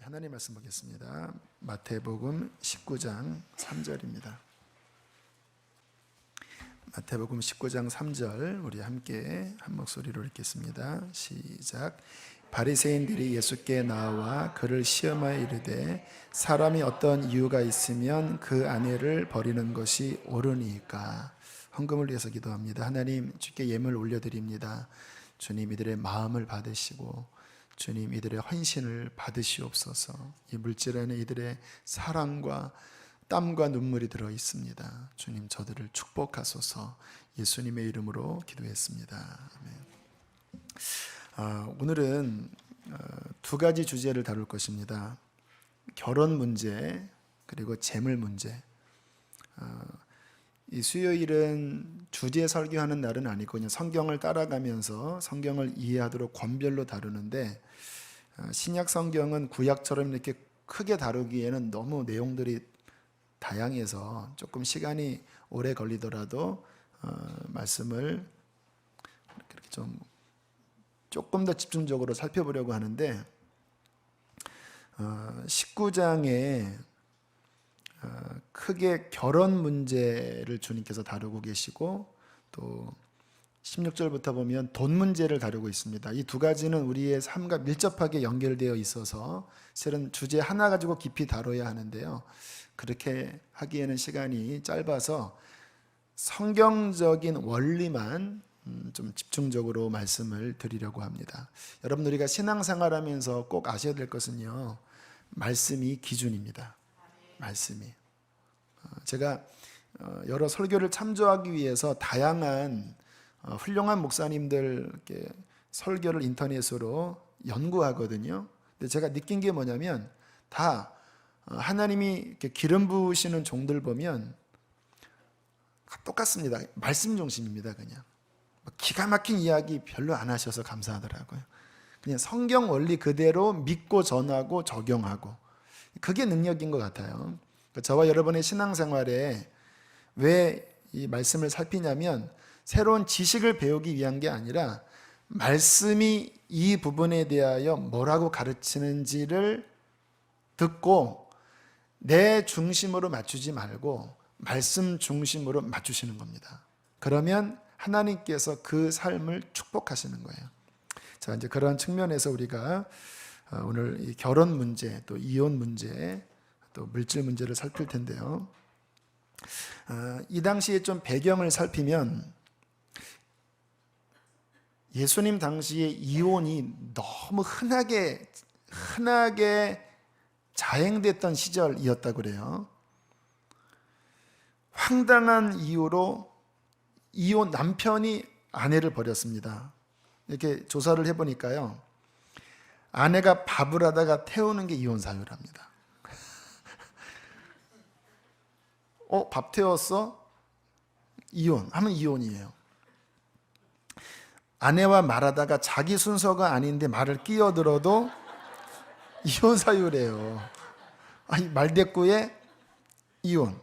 하나님 말씀 보겠습니다. 마태복음 19장 3절입니다. 마태복음 19장 3절 우리 함께 한 목소리로 읽겠습니다. 시작. 바리새인들이 예수께 나와 그를 시험하여 이르되 사람이 어떤 이유가 있으면 그 아내를 버리는 것이 옳으니까. 헌금을 위해서 기도합니다. 하나님, 주께 예물 올려드립니다. 주님, 이들의 마음을 받으시고 주님, 이들의 헌신을 받으시옵소서. 이 물질 안에 이들의 사랑과 땀과 눈물이 들어 있습니다. 주님, 저들을 축복하소서. 예수님의 이름으로 기도했습니다. 아멘. 오늘은 두 가지 주제를 다룰 것입니다. 결혼 문제 그리고 재물 문제. 이 수요일은 주제 설교하는 날은 아니고 그냥 성경을 따라가면서 성경을 이해하도록 권별로 다루는데, 신약 성경은 구약처럼 이렇게 크게 다루기에는 너무 내용들이 다양해서 조금 시간이 오래 걸리더라도 말씀을 이렇게 조금 더 집중적으로 살펴보려고 하는데, 19장에 크게 결혼 문제를 주님께서 다루고 계시고, 또 16절부터 보면 돈 문제를 다루고 있습니다. 이 두 가지는 우리의 삶과 밀접하게 연결되어 있어서 실은 주제 하나 가지고 깊이 다뤄야 하는데요, 그렇게 하기에는 시간이 짧아서 성경적인 원리만 좀 집중적으로 말씀을 드리려고 합니다. 여러분, 우리가 신앙생활하면서 꼭 아셔야 될 것은요, 말씀이 기준입니다. 말씀이. 제가 여러 설교를 참조하기 위해서 다양한 훌륭한 목사님들 설교를 인터넷으로 연구하거든요. 근데 제가 느낀 게 뭐냐면, 다 하나님이 이렇게 기름 부으시는 종들 보면 똑같습니다. 말씀 중심입니다. 그냥 기가 막힌 이야기 별로 안 하셔서 감사하더라고요. 그냥 성경 원리 그대로 믿고 전하고 적용하고, 그게 능력인 것 같아요. 저와 여러분의 신앙생활에 왜 이 말씀을 살피냐면, 새로운 지식을 배우기 위한 게 아니라 말씀이 이 부분에 대하여 뭐라고 가르치는지를 듣고 내 중심으로 맞추지 말고 말씀 중심으로 맞추시는 겁니다. 그러면 하나님께서 그 삶을 축복하시는 거예요. 자, 이제 그런 측면에서 우리가 오늘 이 결혼 문제, 또 이혼 문제, 또 물질 문제를 살필 텐데요, 이 당시에 좀 배경을 살피면, 예수님 당시에 이혼이 너무 흔하게 자행됐던 시절이었다고 그래요. 황당한 이유로 남편이 아내를 버렸습니다. 이렇게 조사를 해보니까요, 아내가 밥을 하다가 태우는 게 이혼 사유랍니다. 밥 태웠어? 이혼 하면 이혼이에요. 아내와 말하다가 자기 순서가 아닌데 말을 끼어들어도 이혼 사유래요. 아니, 말대꾸에 이혼.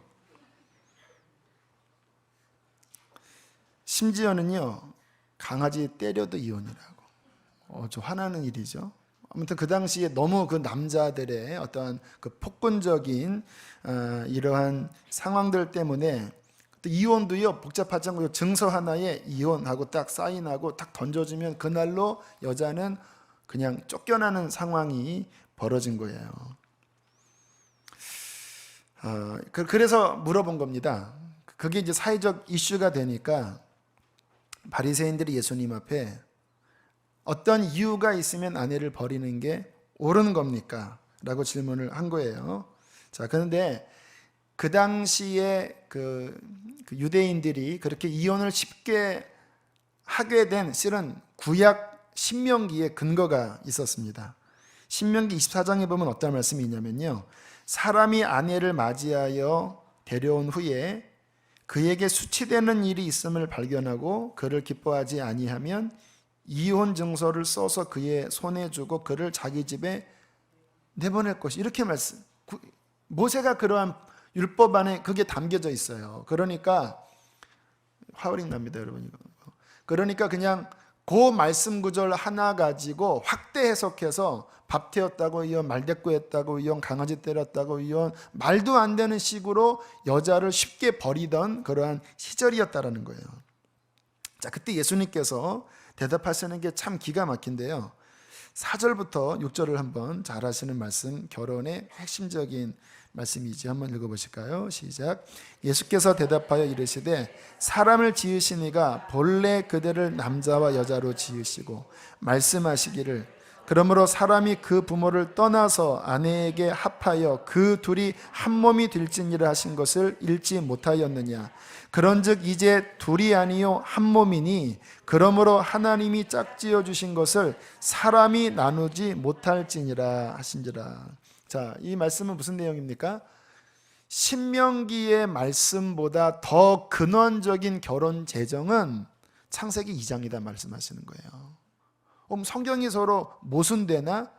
심지어는요, 강아지 때려도 이혼이라고. 좀 화나는 일이죠. 아무튼 그 당시에 너무 그 남자들의 어떤 그 폭군적인 이러한 상황들 때문에, 또 이혼도요 복잡하지 않고 증서 하나에 이혼하고 딱 사인하고 딱 던져주면 그날로 여자는 그냥 쫓겨나는 상황이 벌어진 거예요. 그래서 물어본 겁니다. 그게 이제 사회적 이슈가 되니까 바리새인들이 예수님 앞에 어떤 이유가 있으면 아내를 버리는 게 옳은 겁니까? 라고 질문을 한 거예요. 자, 그런데 그 당시에 그 유대인들이 그렇게 이혼을 쉽게 하게 된 실은 구약 신명기에 근거가 있었습니다. 신명기 24장에 보면 어떤 말씀이 있냐면요, 사람이 아내를 맞이하여 데려온 후에 그에게 수치되는 일이 있음을 발견하고 그를 기뻐하지 아니하면 이혼 증서를 써서 그의 손에 주고 그를 자기 집에 내보낼 것이, 이렇게 말씀. 모세가 그러한 율법 안에 그게 담겨져 있어요. 그러니까 화어링 납니다, 여러분. 그러니까 그냥 그 말씀 구절 하나 가지고 확대 해석해서 밥 태웠다고 이혼, 말대꾸했다고 이혼, 강아지 때렸다고 이혼, 말도 안 되는 식으로 여자를 쉽게 버리던 그러한 시절이었다라는 거예요. 자, 그때 예수님께서 대답하시는 게 참 기가 막힌데요. 4절부터 6절을 한번 잘 하시는 말씀, 결혼의 핵심적인 말씀이지. 한번 읽어보실까요? 시작. 예수께서 대답하여 이르시되 사람을 지으시니가 본래 그들을 남자와 여자로 지으시고 말씀하시기를 그러므로 사람이 그 부모를 떠나서 아내에게 합하여 그 둘이 한 몸이 될지니라 하신 것을 읽지 못하였느냐. 그런즉 이제 둘이 아니요 한 몸이니 그러므로 하나님이 짝지어 주신 것을 사람이 나누지 못할지니라 하신지라. 자, 이 말씀은 무슨 내용입니까? 신명기의 말씀보다 더 근원적인 결혼 제정은 창세기 2장이다 말씀하시는 거예요. 그럼 성경이 서로 모순되나?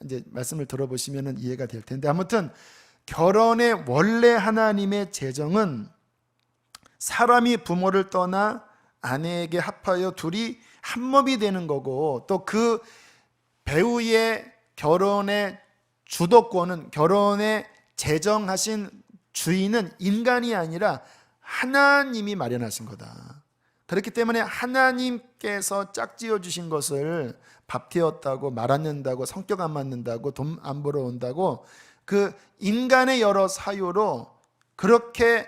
이제 말씀을 들어보시면 이해가 될 텐데, 아무튼 결혼의 원래 하나님의 제정은 사람이 부모를 떠나 아내에게 합하여 둘이 한 몸이 되는 거고, 또 그 배우의 결혼의 주도권은, 결혼에 제정하신 주인은 인간이 아니라 하나님이 마련하신 거다. 그렇기 때문에 하나님께서 짝지어 주신 것을 밥 태웠다고, 말 안 듣는다고, 성격 안 맞는다고, 돈 안 벌어온다고, 그 인간의 여러 사유로 그렇게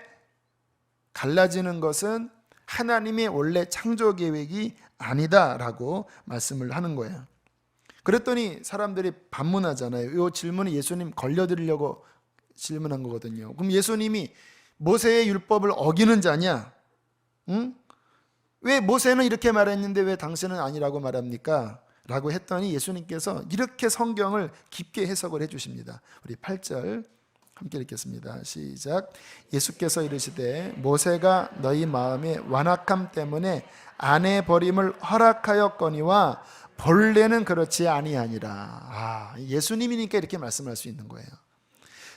갈라지는 것은 하나님의 원래 창조 계획이 아니다라고 말씀을 하는 거예요. 그랬더니 사람들이 반문하잖아요. 이 질문이 예수님 걸려드리려고 질문한 거거든요. 그럼 예수님이 모세의 율법을 어기는 자냐? 응? 왜 모세는 이렇게 말했는데 왜 당신은 아니라고 말합니까? 라고 했더니 예수님께서 이렇게 성경을 깊게 해석을 해주십니다. 우리 8절 함께 읽겠습니다. 시작. 예수께서 이르시되 모세가 너희 마음의 완악함 때문에 아내 버림을 허락하였거니와 본래는 그렇지 아니하니라. 예수님이니까 이렇게 말씀할 수 있는 거예요.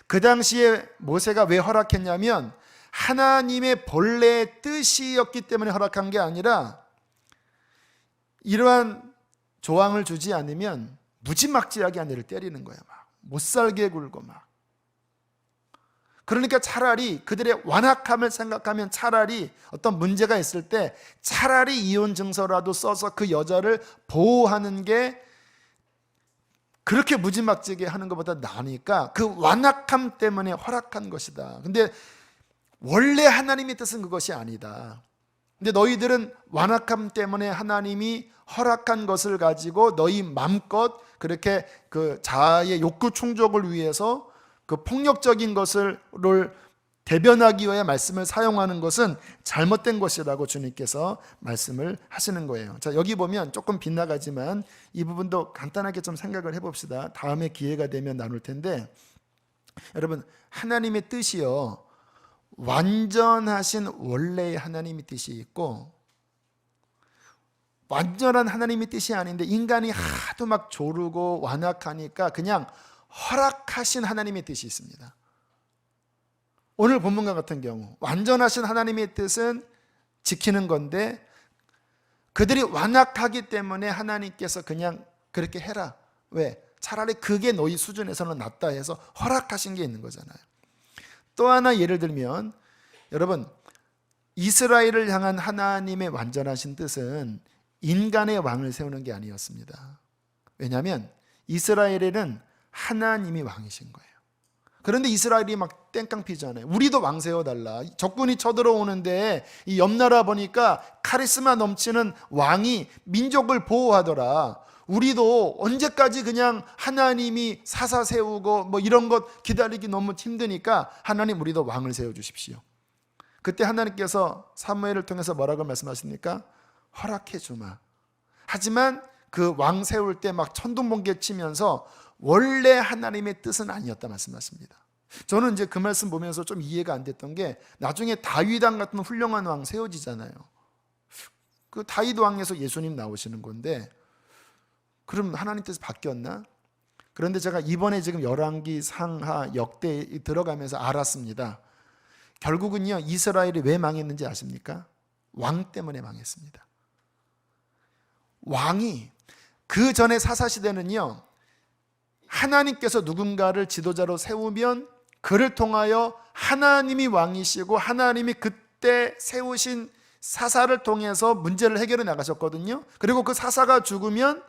그 당시에 모세가 왜 허락했냐면 하나님의 본래의 뜻이었기 때문에 허락한 게 아니라, 이러한 조항을 주지 않으면 무지막지하게 아내를 때리는 거야. 막 못 살게 굴고 막. 그러니까 차라리 그들의 완악함을 생각하면 차라리 어떤 문제가 있을 때 차라리 이혼 증서라도 써서 그 여자를 보호하는 게 그렇게 무지막지하게 하는 것보다 나으니까 그 완악함 때문에 허락한 것이다. 근데 원래 하나님의 뜻은 그것이 아니다. 근데 너희들은 완악함 때문에 하나님이 허락한 것을 가지고 너희 맘껏 그렇게 그 자아의 욕구 충족을 위해서 그 폭력적인 것을 대변하기 위해 말씀을 사용하는 것은 잘못된 것이라고 주님께서 말씀을 하시는 거예요. 자, 여기 보면 조금 빗나가지만 이 부분도 간단하게 좀 생각을 해봅시다. 다음에 기회가 되면 나눌 텐데, 여러분, 하나님의 뜻이요, 완전하신 원래의 하나님의 뜻이 있고, 완전한 하나님의 뜻이 아닌데 인간이 하도 막 조르고 완악하니까 그냥 허락하신 하나님의 뜻이 있습니다. 오늘 본문과 같은 경우 완전하신 하나님의 뜻은 지키는 건데, 그들이 완악하기 때문에 하나님께서 그냥 그렇게 해라. 왜? 차라리 그게 너희 수준에서는 낫다 해서 허락하신 게 있는 거잖아요. 또 하나 예를 들면, 여러분, 이스라엘을 향한 하나님의 완전하신 뜻은 인간의 왕을 세우는 게 아니었습니다. 왜냐하면 이스라엘에는 하나님이 왕이신 거예요. 그런데 이스라엘이 막 땡깡 피잖아요. 우리도 왕 세워달라. 적군이 쳐들어오는데 이 옆나라 보니까 카리스마 넘치는 왕이 민족을 보호하더라. 우리도 언제까지 그냥 하나님이 사사 세우고 뭐 이런 것 기다리기 너무 힘드니까 하나님 우리도 왕을 세워주십시오. 그때 하나님께서 사무엘을 통해서 뭐라고 말씀하십니까? 허락해 주마. 하지만 그 왕 세울 때 막 천둥번개 치면서 원래 하나님의 뜻은 아니었다 말씀하십니다. 저는 이제 그 말씀 보면서 좀 이해가 안 됐던 게, 나중에 다윗 왕 같은 훌륭한 왕 세워지잖아요. 그 다윗 왕에서 예수님 나오시는 건데 그럼 하나님 뜻이 바뀌었나? 그런데 제가 이번에 지금 열왕기 상하 역대 들어가면서 알았습니다. 결국은요, 이스라엘이 왜 망했는지 아십니까? 왕 때문에 망했습니다. 왕이, 그 전에 사사시대는요, 하나님께서 누군가를 지도자로 세우면 그를 통하여 하나님이 왕이시고 하나님이 그때 세우신 사사를 통해서 문제를 해결해 나가셨거든요. 그리고 그 사사가 죽으면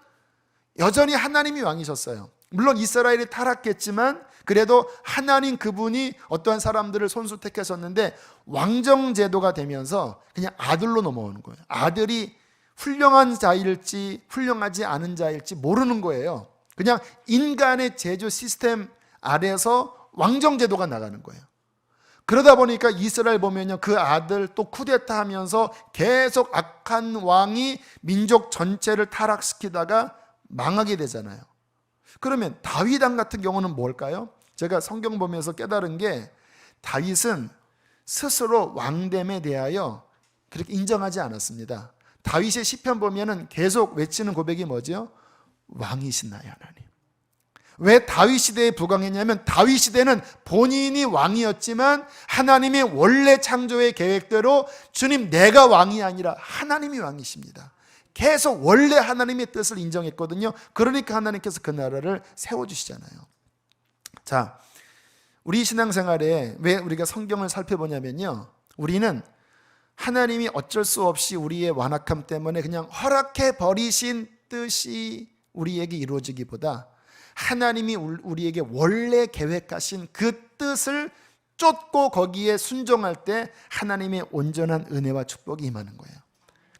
여전히 하나님이 왕이셨어요. 물론 이스라엘이 타락했지만 그래도 하나님 그분이 어떠한 사람들을 손수택하셨는데, 왕정제도가 되면서 그냥 아들로 넘어오는 거예요. 아들이 훌륭한 자일지 훌륭하지 않은 자일지 모르는 거예요. 그냥 인간의 제조 시스템 아래서 왕정제도가 나가는 거예요. 그러다 보니까 이스라엘 보면요, 그 아들 또 쿠데타 하면서 계속 악한 왕이 민족 전체를 타락시키다가 망하게 되잖아요. 그러면 다윗 왕 같은 경우는 뭘까요? 제가 성경 보면서 깨달은 게, 다윗은 스스로 왕됨에 대하여 그렇게 인정하지 않았습니다. 다윗의 시편 보면은 계속 외치는 고백이 뭐죠? 왕이신 나의 하나님. 왜 다윗 시대에 부강했냐면, 다윗 시대는 본인이 왕이었지만 하나님의 원래 창조의 계획대로 주님, 내가 왕이 아니라 하나님이 왕이십니다. 계속 원래 하나님의 뜻을 인정했거든요. 그러니까 하나님께서 그 나라를 세워주시잖아요. 자, 우리 신앙생활에 왜 우리가 성경을 살펴보냐면요, 우리는 하나님이 어쩔 수 없이 우리의 완악함 때문에 그냥 허락해 버리신 뜻이 우리에게 이루어지기보다, 하나님이 우리에게 원래 계획하신 그 뜻을 쫓고 거기에 순종할 때 하나님의 온전한 은혜와 축복이 임하는 거예요.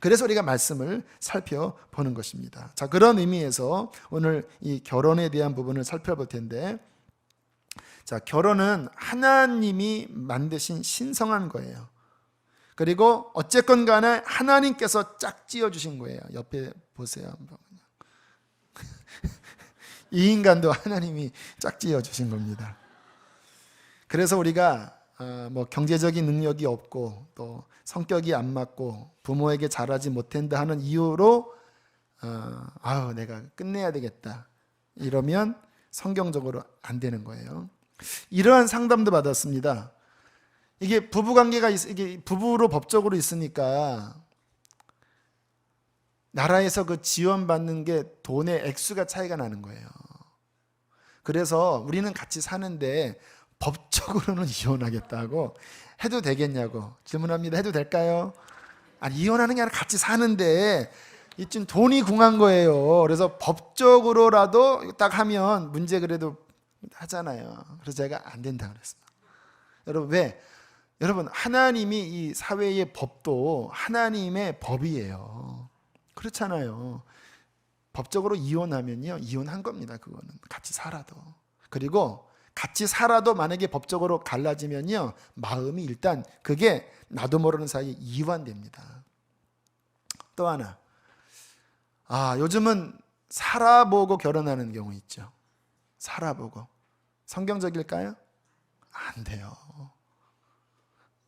그래서 우리가 말씀을 살펴보는 것입니다. 자, 그런 의미에서 오늘 이 결혼에 대한 부분을 살펴볼 텐데, 자, 결혼은 하나님이 만드신 신성한 거예요. 그리고 어쨌건 간에 하나님께서 짝지어 주신 거예요. 옆에 보세요. 이 인간도 하나님이 짝지어 주신 겁니다. 그래서 우리가 뭐 경제적인 능력이 없고 또 성격이 안 맞고 부모에게 잘하지 못한다 하는 이유로 내가 끝내야 되겠다 이러면 성경적으로 안 되는 거예요. 이러한 상담도 받았습니다. 이게 부부관계가 이게 부부로 법적으로 있으니까 나라에서 그 지원받는 게 돈의 액수가 차이가 나는 거예요. 그래서 우리는 같이 사는데 법적으로는 이혼하겠다고 해도 되겠냐고 질문합니다. 해도 될까요? 아니, 이혼하는 게 아니라 같이 사는데 이쯤 돈이 궁한 거예요. 그래서 법적으로라도 딱 하면 문제 그래도 하잖아요. 그래서 제가 안 된다 그랬어요. 여러분, 왜? 여러분, 하나님이 이 사회의 법도 하나님의 법이에요. 그렇잖아요. 법적으로 이혼하면요, 이혼한 겁니다. 그거는 같이 살아도. 그리고 같이 살아도 만약에 법적으로 갈라지면요, 마음이 일단 그게 나도 모르는 사이에 이완됩니다. 또 하나, 요즘은 살아보고 결혼하는 경우 있죠. 살아보고. 성경적일까요? 안 돼요.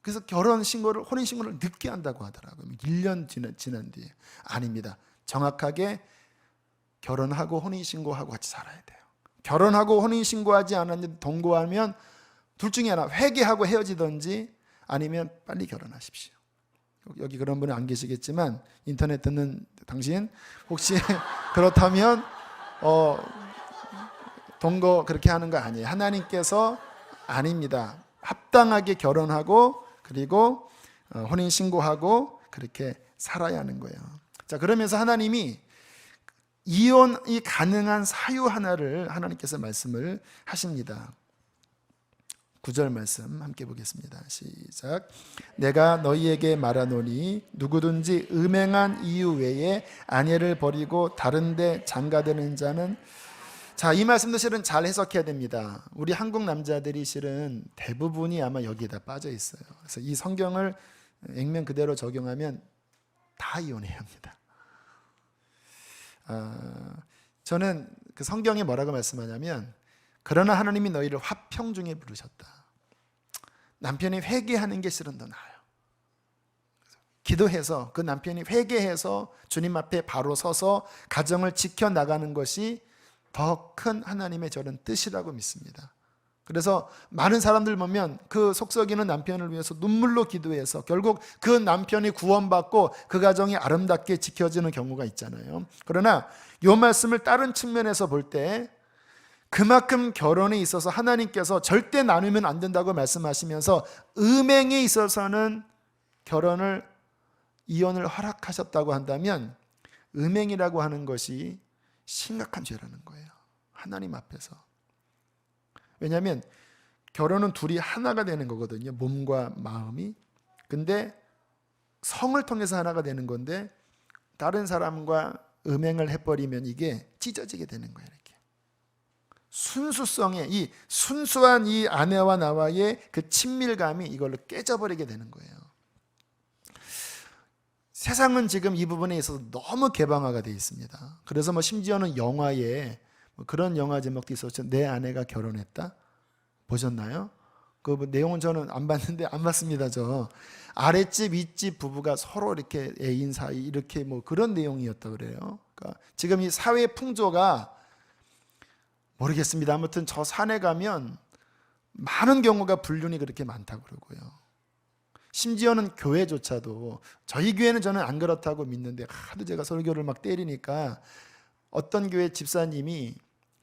그래서 결혼신고를, 혼인신고를 늦게 한다고 하더라고요. 1년 지난 뒤에. 아닙니다. 정확하게 결혼하고 혼인신고하고 같이 살아야 돼요. 결혼하고 혼인신고하지 않았는데 동거하면 둘 중에 하나, 회개하고 헤어지든지 아니면 빨리 결혼하십시오. 여기 그런 분은 안 계시겠지만 인터넷 듣는 당신 혹시 그렇다면 동거 그렇게 하는 거 아니에요. 하나님께서 아닙니다. 합당하게 결혼하고 그리고 혼인신고하고 그렇게 살아야 하는 거예요. 자, 그러면서 하나님이 이혼이 가능한 사유 하나를 하나님께서 말씀을 하십니다. 9절 말씀 함께 보겠습니다. 시작. 내가 너희에게 말하노니 누구든지 음행한 이유 외에 아내를 버리고 다른 데 장가드는 자는, 자, 이 말씀도 실은 잘 해석해야 됩니다. 우리 한국 남자들이 실은 대부분이 아마 여기에다 빠져 있어요. 그래서 이 성경을 액면 그대로 적용하면 다 이혼해야 합니다. 저는 그 성경에 뭐라고 말씀하냐면, 그러나 하나님이 너희를 화평 중에 부르셨다. 남편이 회개하는 게 실은 더 나아요. 기도해서 그 남편이 회개해서 주님 앞에 바로 서서 가정을 지켜나가는 것이 더 큰 하나님의 저는 뜻이라고 믿습니다. 그래서 많은 사람들 보면 그 속썩이는 남편을 위해서 눈물로 기도해서 결국 그 남편이 구원받고 그 가정이 아름답게 지켜지는 경우가 있잖아요. 그러나 이 말씀을 다른 측면에서 볼 때 그만큼 결혼에 있어서 하나님께서 절대 나누면 안 된다고 말씀하시면서 음행에 있어서는 이혼을 허락하셨다고 한다면 음행이라고 하는 것이 심각한 죄라는 거예요. 하나님 앞에서. 왜냐하면 결혼은 둘이 하나가 되는 거거든요. 몸과 마음이. 근데 성을 통해서 하나가 되는 건데 다른 사람과 음행을 해버리면 이게 찢어지게 되는 거예요. 이렇게. 순수성의 이 순수한 이 아내와 나와의 그 친밀감이 이걸로 깨져버리게 되는 거예요. 세상은 지금 이 부분에 있어서 너무 개방화가 되어 있습니다. 그래서 심지어는 영화에 그런 영화 제목도 있었죠. 내 아내가 결혼했다. 보셨나요? 그 내용은 저는 안 봤는데 안 봤습니다. 저 아랫집 윗집 부부가 서로 이렇게 애인 사이 이렇게 그런 내용이었다 그래요. 그러니까 지금 이 사회 풍조가 모르겠습니다. 아무튼 저 산에 가면 많은 경우가 불륜이 그렇게 많다고 그러고요. 심지어는 교회조차도 저희 교회는 저는 안 그렇다고 믿는데 하도 제가 설교를 막 때리니까 어떤 교회 집사님이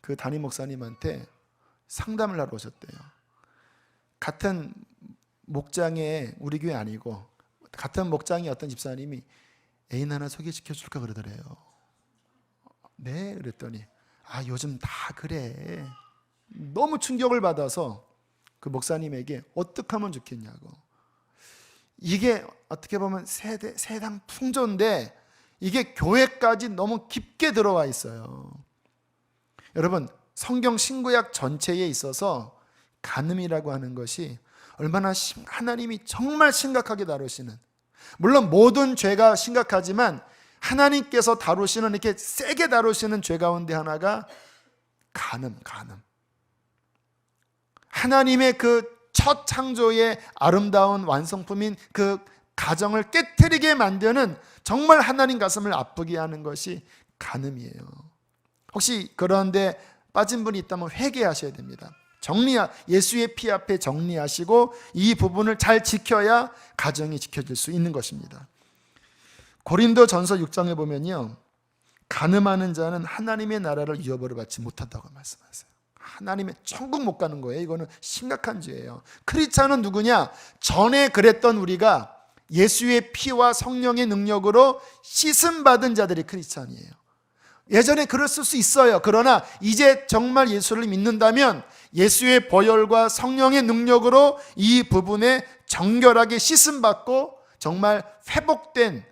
그 담임 목사님한테 상담을 하러 오셨대요. 같은 목장에 우리 교회 아니고 같은 목장에 어떤 집사님이 애인 하나 소개시켜 줄까 그러더래요. 네, 그랬더니 요즘 다 그래. 너무 충격을 받아서 그 목사님에게 어떻게 하면 좋겠냐고. 이게 어떻게 보면 세상 풍조인데 이게 교회까지 너무 깊게 들어와 있어요. 여러분, 성경 신구약 전체에 있어서 간음이라고 하는 것이 얼마나 하나님이 정말 심각하게 다루시는, 물론 모든 죄가 심각하지만 하나님께서 다루시는, 이렇게 세게 다루시는 죄 가운데 하나가 간음. 하나님의 그 첫 창조의 아름다운 완성품인 그 가정을 깨트리게 만드는, 정말 하나님 가슴을 아프게 하는 것이 간음이에요. 혹시 그런데 빠진 분이 있다면 회개하셔야 됩니다. 예수의 피 앞에 정리하시고 이 부분을 잘 지켜야 가정이 지켜질 수 있는 것입니다. 고린도전서 6장에 보면요, 간음하는 자는 하나님의 나라를 유업으로 받지 못한다고 말씀하세요. 하나님의 천국 못 가는 거예요. 이거는 심각한 죄예요. 크리스찬은 누구냐? 전에 그랬던 우리가 예수의 피와 성령의 능력으로 씻음받은 자들이 크리스찬이에요. 예전에 그랬을 수 있어요. 그러나 이제 정말 예수를 믿는다면 예수의 보혈과 성령의 능력으로 이 부분에 정결하게 씻음받고 정말 회복된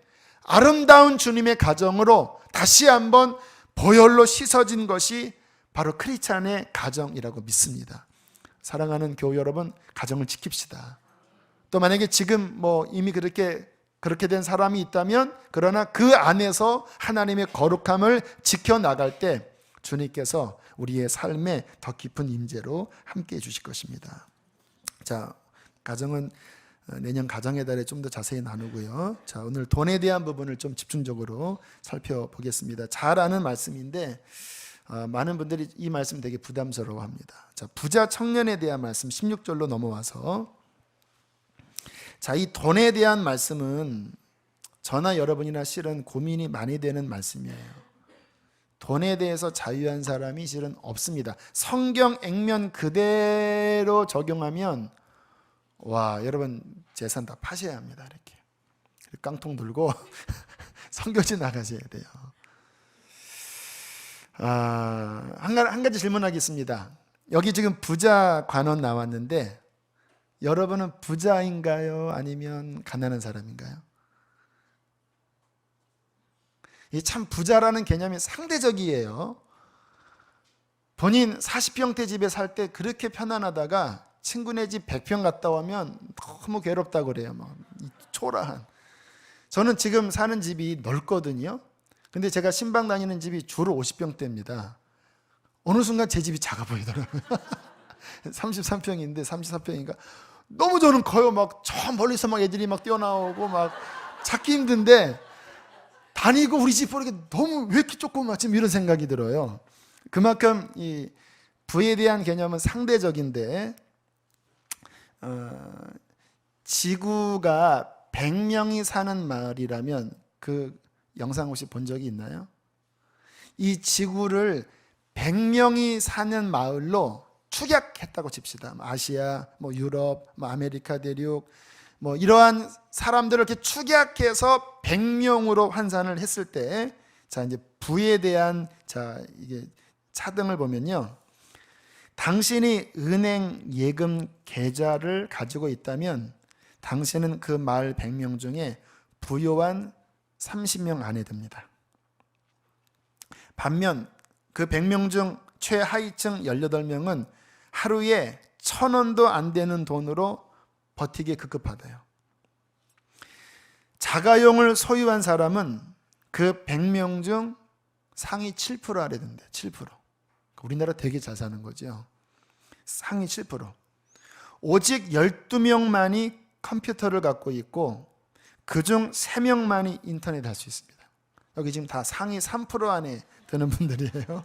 아름다운 주님의 가정으로 다시 한번 보혈로 씻어진 것이 바로 크리스찬의 가정이라고 믿습니다. 사랑하는 교우 여러분, 가정을 지킵시다. 또 만약에 지금 이미 그렇게 된 사람이 있다면, 그러나 그 안에서 하나님의 거룩함을 지켜나갈 때 주님께서 우리의 삶에 더 깊은 임재로 함께해 주실 것입니다. 자, 가정은 내년 가정의 달에 좀 더 자세히 나누고요. 자, 오늘 돈에 대한 부분을 좀 집중적으로 살펴보겠습니다. 잘 아는 말씀인데 많은 분들이 이 말씀 되게 부담스러워합니다. 자, 부자 청년에 대한 말씀 16절로 넘어와서, 자, 이 돈에 대한 말씀은 저나 여러분이나 실은 고민이 많이 되는 말씀이에요. 돈에 대해서 자유한 사람이 실은 없습니다. 성경 액면 그대로 적용하면 여러분 재산 다 파셔야 합니다. 이렇게 깡통 들고 선교지 나가셔야 돼요. 한 가지 질문하겠습니다. 여기 지금 부자 관원 나왔는데 여러분은 부자인가요? 아니면 가난한 사람인가요? 이 참 부자라는 개념이 상대적이에요. 본인 40평대 집에 살 때 그렇게 편안하다가 친구네 집 100평 갔다 오면 너무 괴롭다고 그래요. 초라한. 저는 지금 사는 집이 넓거든요. 근데 제가 신방 다니는 집이 주로 50평대입니다. 어느 순간 제 집이 작아 보이더라고요. 33평인데 34평인가? 너무 저는 커요. 저 멀리서 애들이 뛰어나오고 찾기 힘든데, 다니고 우리 집 보니까 너무 왜 이렇게 조그맣지? 이런 생각이 들어요. 그만큼 이 부에 대한 개념은 상대적인데 지구가 100명이 사는 마을이라면 그 영상 혹시 본 적이 있나요? 이 지구를 100명이 사는 마을로 축약했다고 칩시다. 아시아, 유럽, 아메리카 대륙, 이러한 사람들을 이렇게 축약해서 100명으로 환산을 했을 때, 자, 이제 부에 대한, 자, 이게 차등을 보면요. 당신이 은행 예금 계좌를 가지고 있다면 당신은 그 마을 100명 중에 부요한 30명 안에 듭니다. 반면 그 100명 중 최하위층 18명은 하루에 1,000원도 안 되는 돈으로 버티기에 급급하대요. 자가용을 소유한 사람은 그 100명 중 상위 7% 아래 든대요. 7%. 우리나라 되게 잘 사는 거죠. 상위 7%. 오직 12명만이 컴퓨터를 갖고 있고 그중 3명만이 인터넷 할 수 있습니다. 여기 지금 다 상위 3% 안에 드는 분들이에요.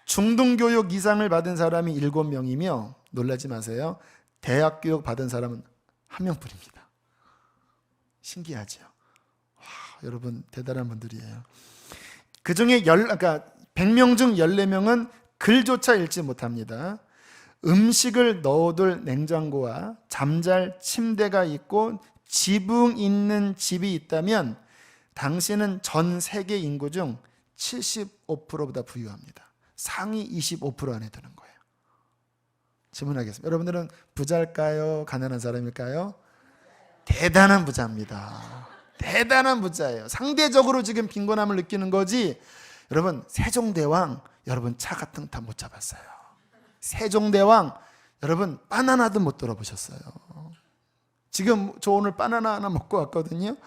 중등교육 이상을 받은 사람이 7명이며 놀라지 마세요. 대학 교육 받은 사람은 1명뿐입니다. 신기하죠? 와, 여러분 대단한 분들이에요. 그 중에 100명 중 14명은 글조차 읽지 못합니다. 음식을 넣어둘 냉장고와 잠잘 침대가 있고 지붕 있는 집이 있다면 당신은 전 세계 인구 중 75%보다 부유합니다. 상위 25% 안에 드는 거예요. 질문하겠습니다. 여러분들은 부자일까요? 가난한 사람일까요? 대단한 부자입니다. 대단한 부자예요. 상대적으로 지금 빈곤함을 느끼는 거지. 여러분, 세종대왕 여러분 차 같은 거 다 못 잡았어요. 세종대왕 여러분 바나나도 못 들어보셨어요. 지금 저 오늘 바나나 하나 먹고 왔거든요.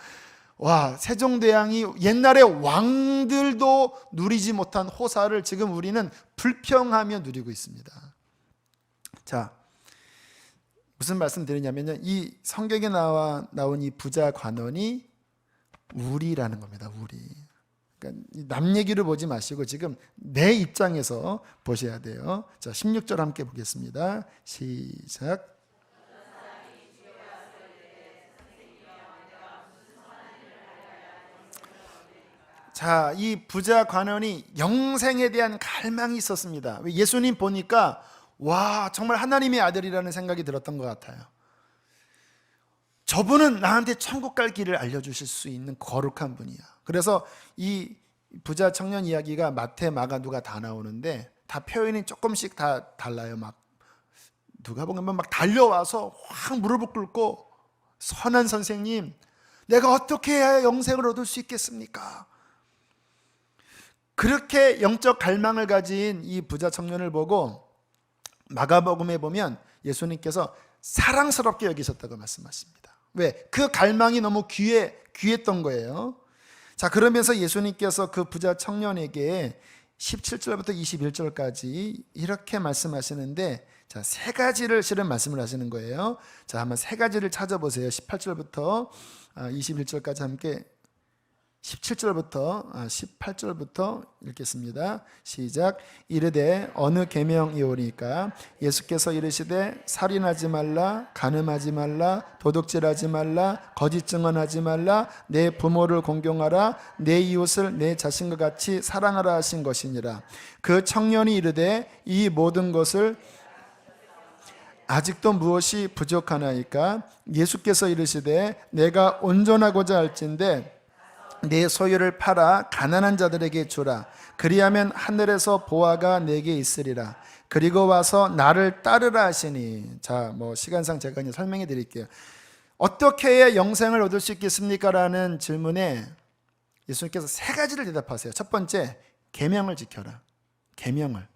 와, 세종대왕이 옛날에 왕들도 누리지 못한 호사를 지금 우리는 불평하며 누리고 있습니다. 자, 무슨 말씀 드리냐면요, 이 성경에 나온 이 부자 관원이 우리라는 겁니다. 우리. 그러니까 남 얘기를 보지 마시고 지금 내 입장에서 보셔야 돼요. 자, 16절 함께 보겠습니다. 시작. 자, 이 부자 관원이 영생에 대한 갈망이 있었습니다. 예수님 보니까 와, 정말 하나님의 아들이라는 생각이 들었던 것 같아요. 저분은 나한테 천국 갈 길을 알려주실 수 있는 거룩한 분이야. 그래서 이 부자 청년 이야기가 마태, 마가, 누가 다 나오는데 다 표현이 조금씩 다 달라요. 막 누가 보면 막 달려와서 확 무릎을 꿇고 선한 선생님, 내가 어떻게 해야 영생을 얻을 수 있겠습니까? 그렇게 영적 갈망을 가진 이 부자 청년을 보고 마가복음에 보면 예수님께서 사랑스럽게 여기셨다고 말씀하십니다. 왜? 그 갈망이 너무 귀했던 거예요. 자, 그러면서 예수님께서 그 부자 청년에게 17절부터 21절까지 이렇게 말씀하시는데, 자, 세 가지를 실은 말씀을 하시는 거예요. 자, 한번 세 가지를 찾아보세요. 18절부터 21절까지 함께 17절부터 18절부터 읽겠습니다. 시작. 이르되 어느 계명이오니까 예수께서 이르시되 살인하지 말라, 간음하지 말라, 도둑질하지 말라, 거짓 증언하지 말라, 내 부모를 공경하라, 내 이웃을 내 자신과 같이 사랑하라 하신 것이니라. 그 청년이 이르되 이 모든 것을 아직도 무엇이 부족하나이까? 예수께서 이르시되 내가 온전하고자 할진대 내 소유를 팔아 가난한 자들에게 주라. 그리하면 하늘에서 보화가 내게 있으리라. 그리고 와서 나를 따르라 하시니. 자, 시간상 제가 이제 설명해 드릴게요. 어떻게 해야 영생을 얻을 수 있겠습니까? 라는 질문에 예수님께서 세 가지를 대답하세요. 첫 번째, 계명을 지켜라. 계명을.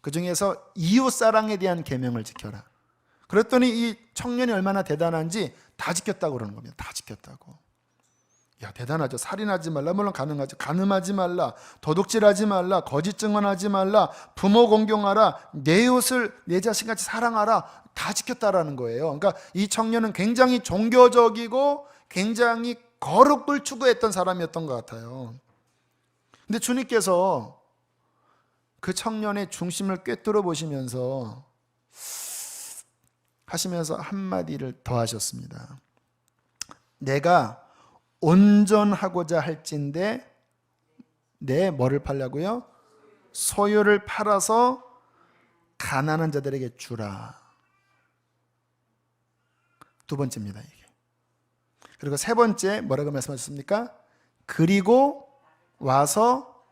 그 중에서 이웃 사랑에 대한 계명을 지켜라. 그랬더니 이 청년이 얼마나 대단한지 다 지켰다고 그러는 겁니다. 다 지켰다고. 야, 대단하죠. 살인하지 말라, 물론 가능하죠. 간음하지 말라, 도둑질하지 말라, 거짓 증언하지 말라, 부모 공경하라, 내 이웃을 내 자신같이 사랑하라. 다 지켰다라는 거예요. 그러니까 이 청년은 굉장히 종교적이고 굉장히 거룩을 추구했던 사람이었던 것 같아요. 근데 주님께서 그 청년의 중심을 꿰뚫어 보시면서 하시면서 한마디를 더 하셨습니다. 내가 온전하고자 할진대 내 뭐를 팔라고요? 소유를 팔아서 가난한 자들에게 주라. 두 번째입니다, 이게. 그리고 세 번째 뭐라고 말씀하셨습니까? 그리고 와서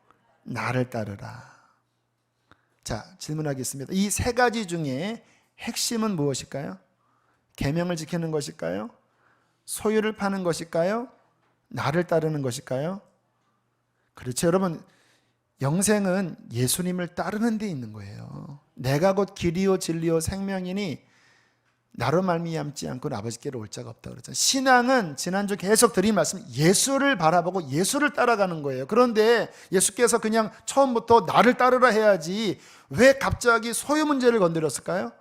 나를 따르라. 자, 질문하겠습니다. 이 세 가지 중에 핵심은 무엇일까요? 계명을 지키는 것일까요? 소유를 파는 것일까요? 나를 따르는 것일까요? 그렇죠, 여러분. 영생은 예수님을 따르는 데 있는 거예요. 내가 곧 길이요 진리요 생명이니 나로 말미암지 않고는 아버지께로 올 자가 없다 그랬잖아요. 신앙은 지난주 계속 드린 말씀, 예수를 바라보고 예수를 따라가는 거예요. 그런데 예수께서 그냥 처음부터 나를 따르라 해야지 왜 갑자기 소유 문제를 건드렸을까요?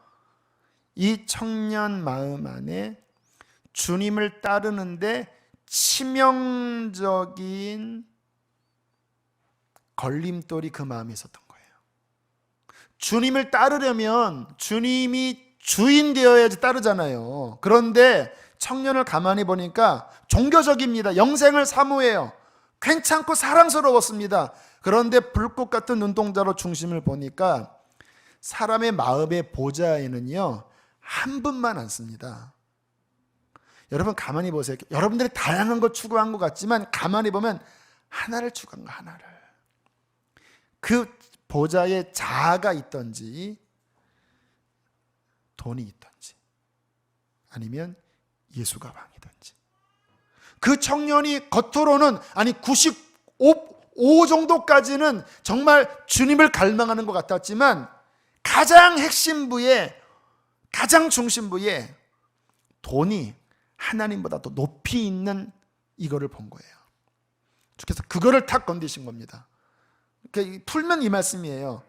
이 청년 마음 안에 주님을 따르는데 치명적인 걸림돌이 그 마음에 있었던 거예요. 주님을 따르려면 주님이 주인 되어야지 따르잖아요. 그런데 청년을 가만히 보니까 종교적입니다. 영생을 사모해요. 괜찮고 사랑스러웠습니다. 그런데 불꽃 같은 눈동자로 중심을 보니까 사람의 마음의 보좌에는요, 한 분만 앉습니다. 여러분 가만히 보세요. 여러분들이 다양한 걸 추구한 것 같지만 가만히 보면 하나를 추구한 거, 하나를. 그 보좌에 자아가 있던지 돈이 있던지 아니면 예수가 왕이던지. 그 청년이 겉으로는 95 정도까지는 정말 주님을 갈망하는 것 같았지만 가장 핵심부에, 가장 중심부에 돈이 하나님보다 더 높이 있는 이거를 본 거예요. 주께서 그거를 탁 건드신 겁니다. 그러니까 풀면 이 말씀이에요.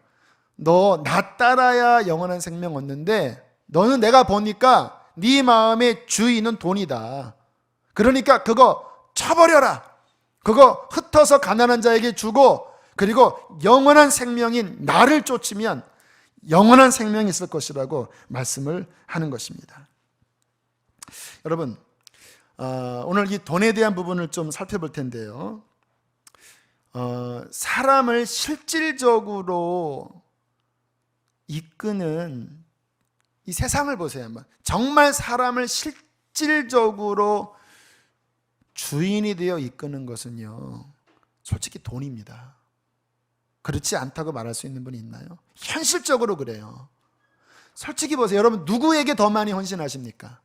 너 나 따라야 영원한 생명 얻는데 너는 내가 보니까 네 마음의 주인은 돈이다. 그러니까 그거 쳐버려라. 그거 흩어서 가난한 자에게 주고, 그리고 영원한 생명인 나를 쫓으면 영원한 생명이 있을 것이라고 말씀을 하는 것입니다. 여러분, 오늘 이 돈에 대한 부분을 좀 살펴볼 텐데요. 사람을 실질적으로 이끄는 이 세상을 보세요. 한번. 정말 사람을 실질적으로 주인이 되어 이끄는 것은요, 솔직히 돈입니다. 그렇지 않다고 말할 수 있는 분이 있나요? 현실적으로 그래요. 솔직히 보세요. 여러분, 누구에게 더 많이 헌신하십니까?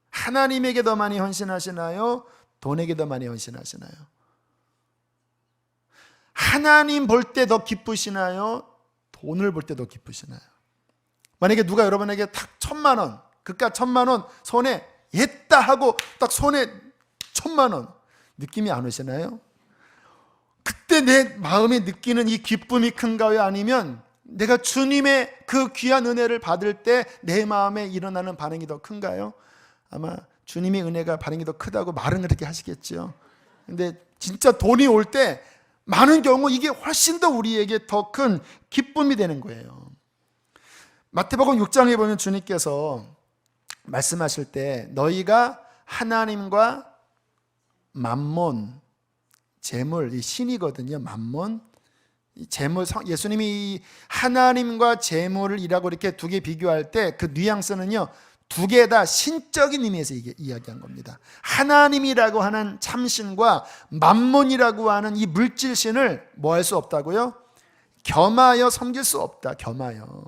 하나님에게 더 많이 헌신하시나요? 돈에게 더 많이 헌신하시나요? 하나님 볼 때 더 기쁘시나요? 돈을 볼 때 더 기쁘시나요? 만약에 누가 여러분에게 딱 1,000만 원, 그깟 1,000만 원 손에 했다 하고 딱 손에 1,000만 원 느낌이 안 오시나요? 그때 내 마음에 느끼는 이 기쁨이 큰가요? 아니면 내가 주님의 그 귀한 은혜를 받을 때 내 마음에 일어나는 반응이 더 큰가요? 아마 주님의 은혜가 반응이 더 크다고 말은 그렇게 하시겠죠. 근데 진짜 돈이 올 때 많은 경우 이게 훨씬 더 우리에게 더 큰 기쁨이 되는 거예요. 마태복음 6장에 보면 주님께서 말씀하실 때 너희가 하나님과 맘몬, 재물, 이 신이거든요. 맘몬, 재물, 예수님이 하나님과 재물을 이라고 이렇게 두 개 비교할 때 그 뉘앙스는요, 두 개 다 신적인 의미에서 이야기한 겁니다. 하나님이라고 하는 참신과 맘몬이라고 하는 이 물질신을 뭐 할 수 없다고요? 겸하여 섬길 수 없다. 겸하여.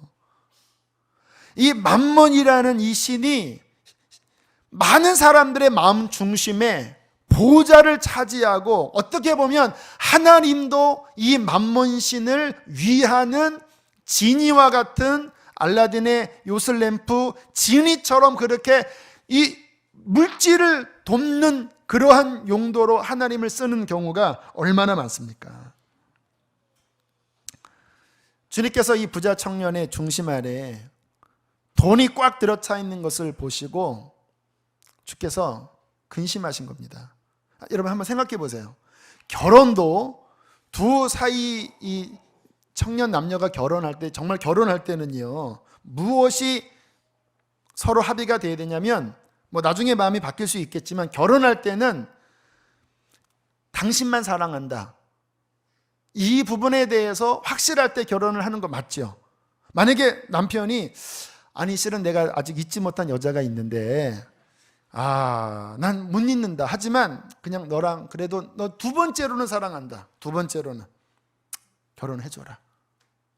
이 맘몬이라는 이 신이 많은 사람들의 마음 중심에 보좌를 차지하고, 어떻게 보면 하나님도 이 맘몬신을 위하는 지니와 같은, 알라딘의 요술램프 지니처럼 그렇게 이 물질을 돕는 그러한 용도로 하나님을 쓰는 경우가 얼마나 많습니까? 주님께서 이 부자 청년의 중심 아래 돈이 꽉 들어차 있는 것을 보시고 주께서 근심하신 겁니다. 여러분 한번 생각해 보세요. 결혼도 두 사이 이 청년 남녀가 결혼할 때, 정말 결혼할 때는요, 무엇이 서로 합의가 돼야 되냐면, 뭐 나중에 마음이 바뀔 수 있겠지만 결혼할 때는 당신만 사랑한다, 이 부분에 대해서 확실할 때 결혼을 하는 거 맞죠? 만약에 남편이 아니 실은 내가 아직 잊지 못한 여자가 있는데 난 못 잊는다, 하지만 그냥 너랑 그래도 너 두 번째로는 사랑한다, 두 번째로는 결혼해줘라,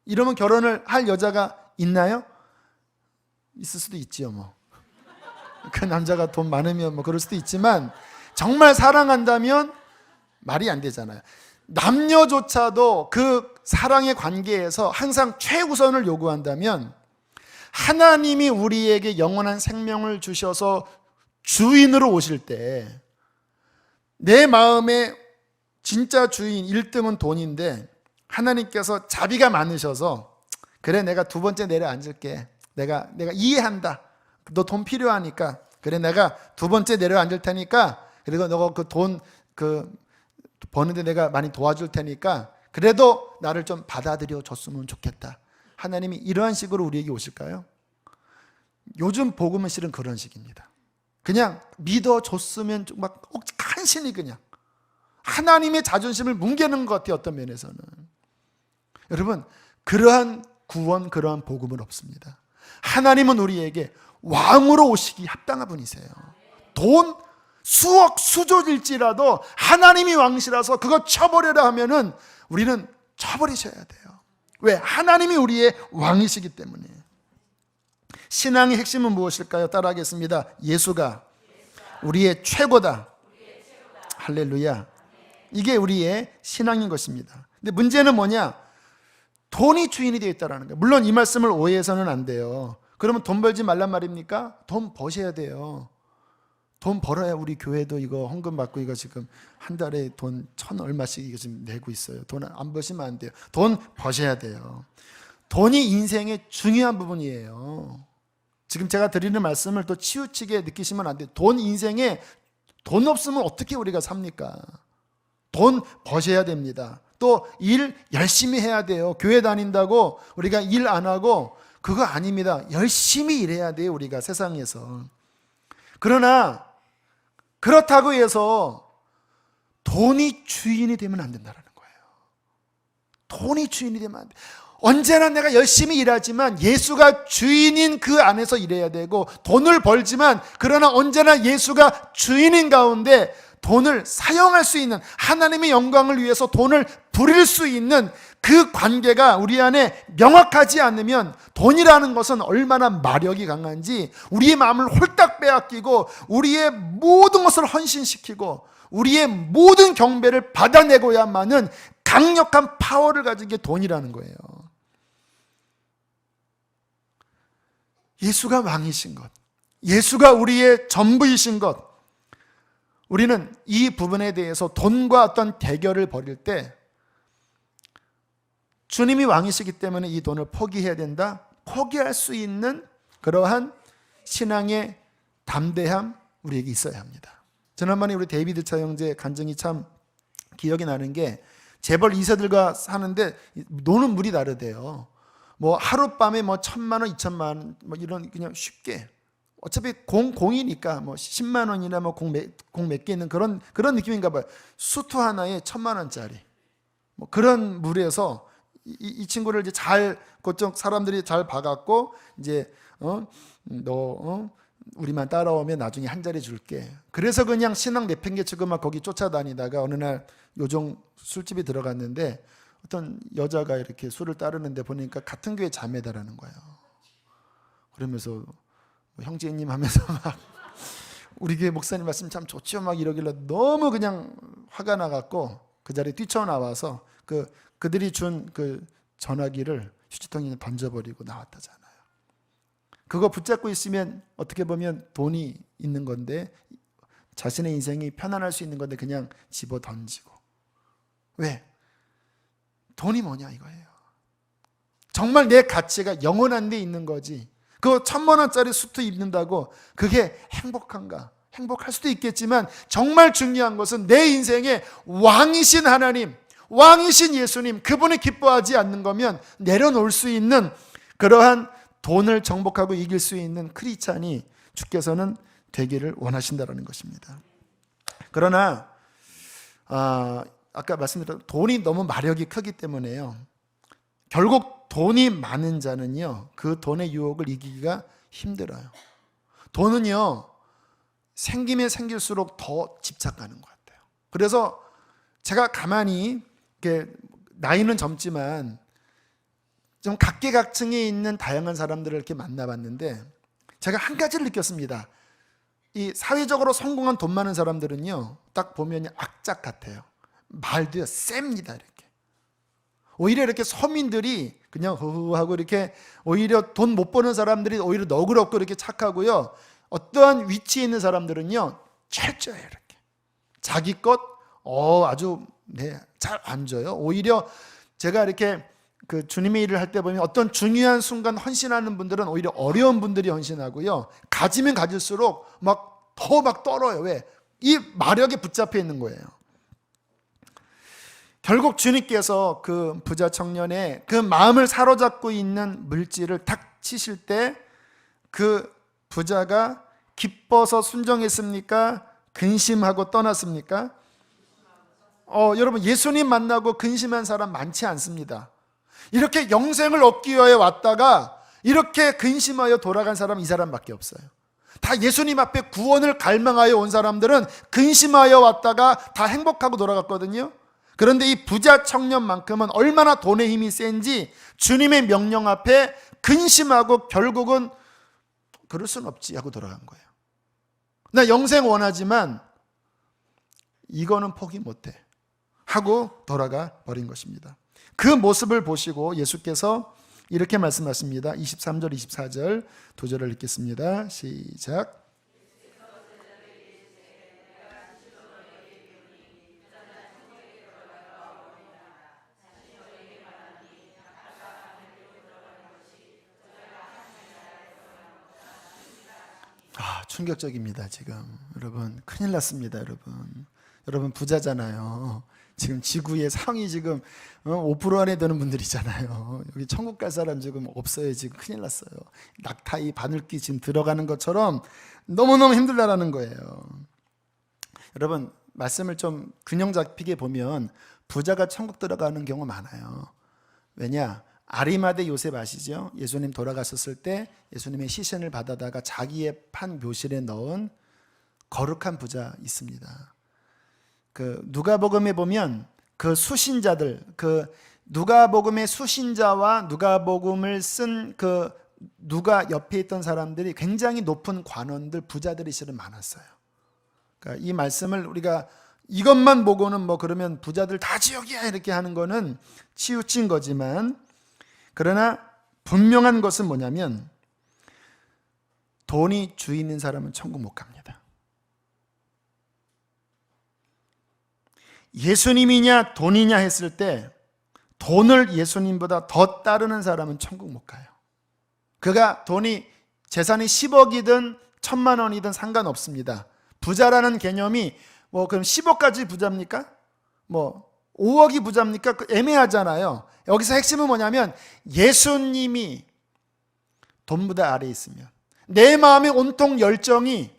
이러면 결혼을 할 여자가 있나요? 있을 수도 있지요. 뭐 그 남자가 돈 많으면 뭐 그럴 수도 있지만 정말 사랑한다면 말이 안 되잖아요. 남녀조차도 그 사랑의 관계에서 항상 최우선을 요구한다면, 하나님이 우리에게 영원한 생명을 주셔서 주인으로 오실 때 내 마음의 진짜 주인 1등은 돈인데, 하나님께서 자비가 많으셔서 그래 내가 두 번째 내려앉을게, 내가 이해한다, 너 돈 필요하니까 그래 내가 두 번째 내려앉을 테니까, 그리고 너가 그 돈 버는데 내가 많이 도와줄 테니까 그래도 나를 좀 받아들여 줬으면 좋겠다. 하나님이 이러한 식으로 우리에게 오실까요? 요즘 복음은 실은 그런 식입니다. 그냥 믿어줬으면 막 간신히 그냥 하나님의 자존심을 뭉개는 것 같아요, 어떤 면에서는. 여러분, 그러한 구원, 그러한 복음은 없습니다. 하나님은 우리에게 왕으로 오시기 합당한 분이세요. 돈 수억 수조일지라도 하나님이 왕시라서 그거 쳐버려라 하면은 우리는 쳐버리셔야 돼요. 왜? 하나님이 우리의 왕이시기 때문에. 신앙의 핵심은 무엇일까요? 따라하겠습니다. 예수가 우리의 최고다. 할렐루야. 이게 우리의 신앙인 것입니다. 근데 문제는 뭐냐? 돈이 주인이 되어 있다는 거예요. 물론 이 말씀을 오해해서는 안 돼요. 그러면 돈 벌지 말란 말입니까? 돈 버셔야 돼요. 돈 벌어야 우리 교회도 이거 헌금 받고 이거 지금 한 달에 돈 1,000 얼마씩 이거 지금 내고 있어요. 돈 안 버시면 안 돼요. 돈 버셔야 돼요. 돈이 인생의 중요한 부분이에요. 지금 제가 드리는 말씀을 또 치우치게 느끼시면 안 돼요. 돈 없으면 어떻게 우리가 삽니까? 돈 버셔야 됩니다. 또 일 열심히 해야 돼요. 교회 다닌다고 우리가 일 안 하고 그거 아닙니다. 열심히 일해야 돼요, 우리가 세상에서. 그러나 그렇다고 해서 돈이 주인이 되면 안 된다는 거예요. 돈이 주인이 되면 안 돼. 언제나 내가 열심히 일하지만 예수가 주인인 그 안에서 일해야 되고, 돈을 벌지만 그러나 언제나 예수가 주인인 가운데 돈을 사용할 수 있는, 하나님의 영광을 위해서 돈을 부릴 수 있는 그 관계가 우리 안에 명확하지 않으면, 돈이라는 것은 얼마나 마력이 강한지 우리의 마음을 홀딱 빼앗기고 우리의 모든 것을 헌신시키고 우리의 모든 경배를 받아내고야만은 강력한 파워를 가진 게 돈이라는 거예요. 예수가 왕이신 것, 예수가 우리의 전부이신 것, 우리는 이 부분에 대해서 돈과 어떤 대결을 벌일 때 주님이 왕이시기 때문에 이 돈을 포기해야 된다, 포기할 수 있는 그러한 신앙의 담대함 우리에게 있어야 합니다. 지난번에 우리 데이비드 차 형제 간증이 참 기억이 나는 게, 재벌 2세들과 사는데 노는 물이 다르대요. 뭐 하룻밤에 뭐 1,000만 원, 2,000만 원 뭐 이런, 그냥 쉽게 어차피 공이니까 뭐 10만 원이나 뭐 공 몇 개 있는 그런 느낌인가 봐요. 수트 하나에 1,000만 원짜리 뭐 그런 물에서 이 친구를 이제 잘 그쪽 사람들이 잘 봐갖고 이제 우리만 따라오면 나중에 한 자리 줄게. 그래서 그냥 신앙 내팽개치고 막 거기 쫓아다니다가 어느 날 요정 술집에 들어갔는데 어떤 여자가 이렇게 술을 따르는데 보니까 같은 교회 자매다라는 거예요. 그러면서 형제님 하면서 막 우리 교회 목사님 말씀 참 좋죠 막 이러길래 너무 그냥 화가 나갖고 그 자리에 뛰쳐나와서 그들이 준 그 전화기를 휴지통에 던져버리고 나왔다잖아요. 그거 붙잡고 있으면 어떻게 보면 돈이 있는 건데, 자신의 인생이 편안할 수 있는 건데 그냥 집어 던지고. 왜? 돈이 뭐냐 이거예요. 정말 내 가치가 영원한 데 있는 거지. 그 1,000만 원짜리 수트 입는다고 그게 행복한가? 행복할 수도 있겠지만 정말 중요한 것은 내 인생의 왕이신 하나님, 왕이신 예수님, 그분이 기뻐하지 않는 거면 내려놓을 수 있는 그러한 돈을 정복하고 이길 수 있는 크리스찬이 주께서는 되기를 원하신다는 것입니다. 그러나 아까 말씀드린 돈이 너무 마력이 크기 때문에요, 결국 돈이 많은 자는요 그 돈의 유혹을 이기기가 힘들어요. 돈은요 생기면 생길수록 더 집착하는 것 같아요. 그래서 제가 가만히 이렇게 나이는 젊지만 좀 각계각층에 있는 다양한 사람들을 이렇게 만나봤는데 제가 한 가지를 느꼈습니다. 이 사회적으로 성공한 돈 많은 사람들은요 딱 보면 악착 같아요. 말도요 셉니다. 이렇게 오히려 이렇게 서민들이 그냥 허허하고 이렇게 오히려 돈 못 버는 사람들이 오히려 너그럽고 이렇게 착하고요, 어떠한 위치에 있는 사람들은요 철저해요. 이렇게 자기 것 아주 잘 안 줘요. 오히려 제가 이렇게 그 주님의 일을 할 때 보면 어떤 중요한 순간 헌신하는 분들은 오히려 어려운 분들이 헌신하고요, 가지면 가질수록 더 떨어요. 왜? 이 마력에 붙잡혀 있는 거예요. 결국 주님께서 그 부자 청년의 그 마음을 사로잡고 있는 물질을 탁 치실 때 그 부자가 기뻐서 순종했습니까? 근심하고 떠났습니까? 여러분, 예수님 만나고 근심한 사람 많지 않습니다. 이렇게 영생을 얻기 위하여 왔다가 이렇게 근심하여 돌아간 사람, 이 사람밖에 없어요. 다 예수님 앞에 구원을 갈망하여 온 사람들은 근심하여 왔다가 다 행복하고 돌아갔거든요. 그런데 이 부자 청년만큼은 얼마나 돈의 힘이 센지 주님의 명령 앞에 근심하고 결국은 그럴 순 없지 하고 돌아간 거예요. 나 영생 원하지만 이거는 포기 못해 하고 돌아가 버린 것입니다. 그 모습을 보시고 예수께서 이렇게 말씀하십니다. 23절 24절 두 절을 읽겠습니다. 시작. 충격적입니다. 지금 여러분 큰일 났습니다. 여러분 부자잖아요. 지금 지구의 상위 지금 5% 안에 드는 분들이잖아요. 여기 천국 갈 사람 지금 없어요. 지금 큰일 났어요. 낙타이 바늘귀 지금 들어가는 것처럼 너무너무 힘들다라는 거예요. 여러분 말씀을 좀 균형 잡히게 보면 부자가 천국 들어가는 경우 많아요. 왜냐? 아리마대 요셉 아시죠? 예수님 돌아가셨을 때 예수님의 시신을 받아다가 자기의 판 묘실에 넣은 거룩한 부자 있습니다. 그 누가복음에 보면 그 수신자들, 그 누가복음의 수신자와 누가복음을 쓴 그 누가 옆에 있던 사람들이 굉장히 높은 관원들, 부자들이 실은 많았어요. 그러니까 이 말씀을 우리가 이것만 보고는 그러면 부자들 다 지옥이야 이렇게 하는 거는 치우친 거지만, 그러나 분명한 것은 뭐냐면 돈이 주 있는 사람은 천국 못 갑니다. 예수님이냐 돈이냐 했을 때 돈을 예수님보다 더 따르는 사람은 천국 못 가요. 그가 돈이 재산이 10억이든 1000만 원이든 상관없습니다. 부자라는 개념이 그럼 10억까지 부자입니까? 5억이 부자입니까? 애매하잖아요. 여기서 핵심은 뭐냐면 예수님이 돈보다 아래에 있으면, 내 마음의 온통 열정이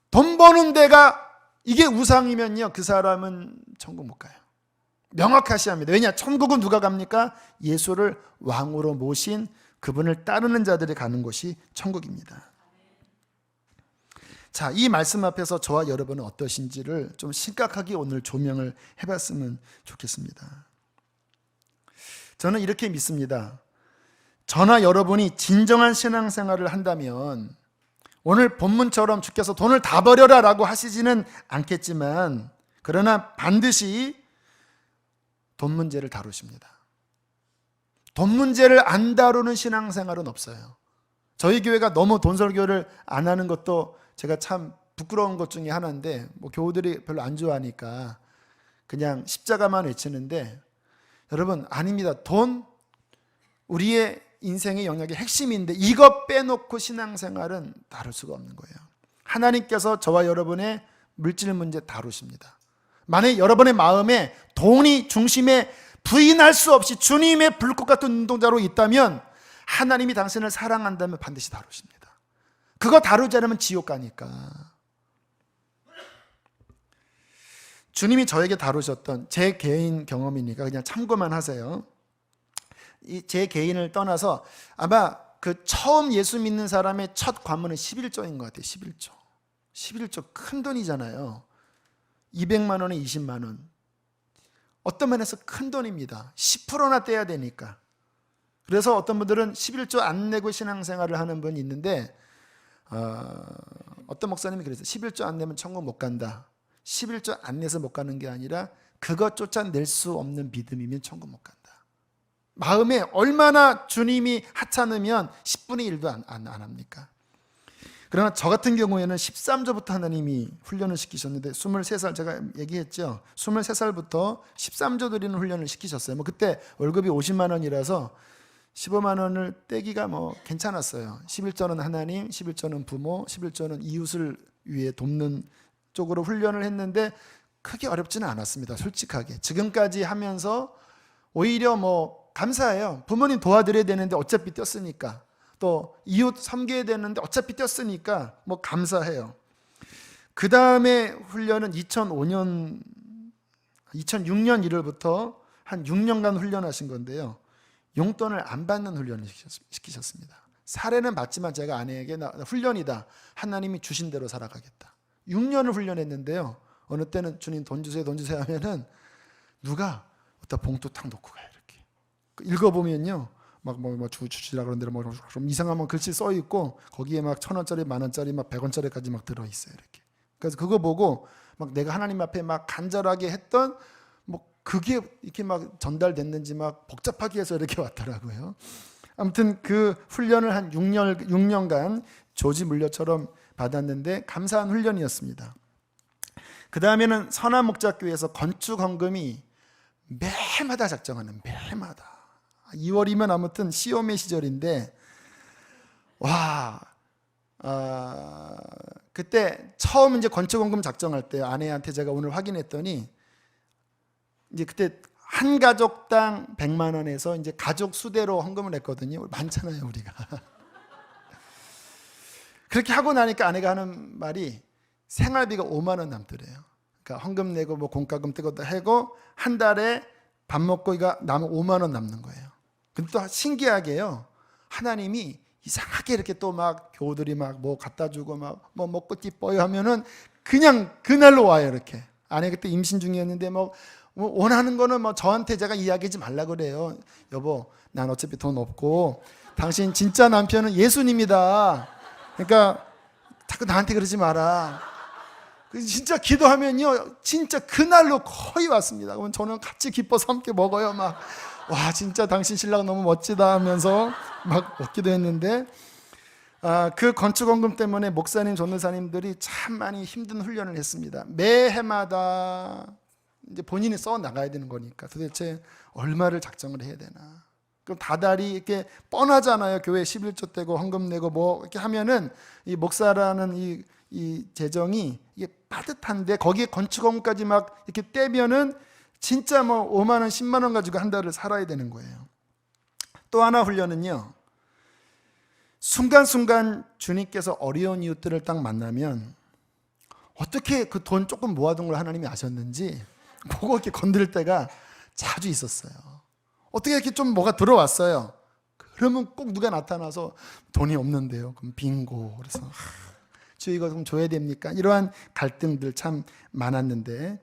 돈 버는 데가 이게 우상이면요, 그 사람은 천국 못 가요. 명확하시 합니다. 왜냐? 천국은 누가 갑니까? 예수를 왕으로 모신 그분을 따르는 자들이 가는 곳이 천국입니다. 자, 이 말씀 앞에서 저와 여러분은 어떠신지를 좀 심각하게 오늘 조명을 해봤으면 좋겠습니다. 저는 이렇게 믿습니다. 저나 여러분이 진정한 신앙생활을 한다면 오늘 본문처럼 주께서 돈을 다 버려라 라고 하시지는 않겠지만, 그러나 반드시 돈 문제를 다루십니다. 돈 문제를 안 다루는 신앙생활은 없어요. 저희 교회가 너무 돈 설교를 안 하는 것도 제가 참 부끄러운 것 중에 하나인데, 교우들이 별로 안 좋아하니까 그냥 십자가만 외치는데, 여러분 아닙니다. 돈 우리의 인생의 영역의 핵심인데 이것 빼놓고 신앙생활은 다룰 수가 없는 거예요. 하나님께서 저와 여러분의 물질 문제 다루십니다. 만약 여러분의 마음에 돈이 중심에 부인할 수 없이 주님의 불꽃 같은 눈동자로 있다면 하나님이 당신을 사랑한다면 반드시 다루십니다. 그거 다루지 않으면 지옥 가니까. 주님이 저에게 다루셨던 제 개인 경험이니까 그냥 참고만 하세요. 제 개인을 떠나서 아마 그 처음 예수 믿는 사람의 첫 관문은 11조인 것 같아요. 11조. 11조 큰 돈이잖아요. 200만 원에 20만 원. 어떤 면에서 큰 돈입니다. 10%나 떼야 되니까. 그래서 어떤 분들은 11조 안 내고 신앙생활을 하는 분이 있는데 어떤 목사님이 그랬어요. 11조 안 내면 천국 못 간다. 11조 안 내서 못 가는 게 아니라 그것조차 낼 수 없는 믿음이면 천국 못 간다. 마음에 얼마나 주님이 하찮으면 10분의 1도 안 합니까? 그러나 저 같은 경우에는 13조부터 하나님이 훈련을 시키셨는데 23살 제가 얘기했죠. 23살부터 13조 드리는 훈련을 시키셨어요. 그때 월급이 50만 원이라서 15만 원을 떼기가 괜찮았어요. 11조는 하나님, 11조는 부모, 11조는 이웃을 위해 돕는 쪽으로 훈련을 했는데 크게 어렵지는 않았습니다. 솔직하게. 지금까지 하면서 오히려 감사해요. 부모님 도와드려야 되는데 어차피 떼었으니까. 또 이웃 섬겨야 되는데 어차피 떼었으니까 감사해요. 그 다음에 훈련은 2006년 1월부터 한 6년간 훈련하신 건데요. 용돈을 안 받는 훈련을 시키셨습니다. 사례는 받지만 제가 아내에게 나 훈련이다. 하나님이 주신 대로 살아가겠다. 6년을 훈련했는데요. 어느 때는 주님 돈 주세요 하면은 누가 어디다 봉투 탁 놓고 가요. 이렇게 읽어보면요. 주시라 그런 데로 좀 이상한 글씨 써 있고 거기에 1,000원짜리, 10,000원짜리, 100원짜리까지 들어 있어요. 이렇게. 그래서 그거 보고 내가 하나님 앞에 간절하게 했던 그게 이렇게 전달됐는지 복잡하게 해서 이렇게 왔더라고요. 아무튼 그 훈련을 한 6년간 조지 물려처럼 받았는데 감사한 훈련이었습니다. 그 다음에는 선한 목자교회에서 건축 헌금이 매해마다 작정하는, 매해마다 2월이면 아무튼 시험의 시절인데 그때 처음 이제 건축헌금 작정할 때 아내한테 제가 오늘 확인했더니 이제 그때 한 가족당 100만 원에서 이제 가족 수대로 헌금을 했거든요. 많잖아요, 우리가. 그렇게 하고 나니까 아내가 하는 말이 생활비가 5만 원 남더래요. 그러니까 헌금 내고 공과금 떼고 다 하고 한 달에 밥 먹고 이거 남으면 5만 원 남는 거예요. 근데 또 신기하게요. 하나님이 이상하게 이렇게 또 교우들이 갖다 주고 먹고 기뻐요 하면은 그냥 그날로 와요, 이렇게. 아내 그때 임신 중이었는데 원하는 거는 저한테 제가 이야기하지 말라 그래요. 여보, 난 어차피 돈 없고 당신 진짜 남편은 예수님이다. 그러니까 자꾸 나한테 그러지 마라. 진짜 기도하면요, 진짜 그날로 거의 왔습니다. 그러면 저는 같이 기뻐서 함께 먹어요. 와, 진짜 당신 신랑 너무 멋지다 하면서 먹기도 했는데, 그 건축헌금 때문에 목사님, 전도사님들이 참 많이 힘든 훈련을 했습니다. 매해마다 이제 본인이 써 나가야 되는 거니까 도대체 얼마를 작정을 해야 되나. 그럼 다달이 이렇게 뻔하잖아요. 교회 11조 떼고 헌금 내고 이렇게 하면은 이 목사라는 이 재정이 이게 빠듯한데 거기에 건축헌금까지 이렇게 떼면은 진짜 5만 원, 10만 원 가지고 한 달을 살아야 되는 거예요. 또 하나 훈련은요. 순간순간 주님께서 어려운 이웃들을 딱 만나면 어떻게 그 돈 조금 모아둔 걸 하나님이 아셨는지 보고 이렇게 건드릴 때가 자주 있었어요. 어떻게 이렇게 좀 뭐가 들어왔어요. 그러면 꼭 누가 나타나서 돈이 없는데요. 그럼 빙고. 그래서 저 이거 좀 줘야 됩니까? 이러한 갈등들 참 많았는데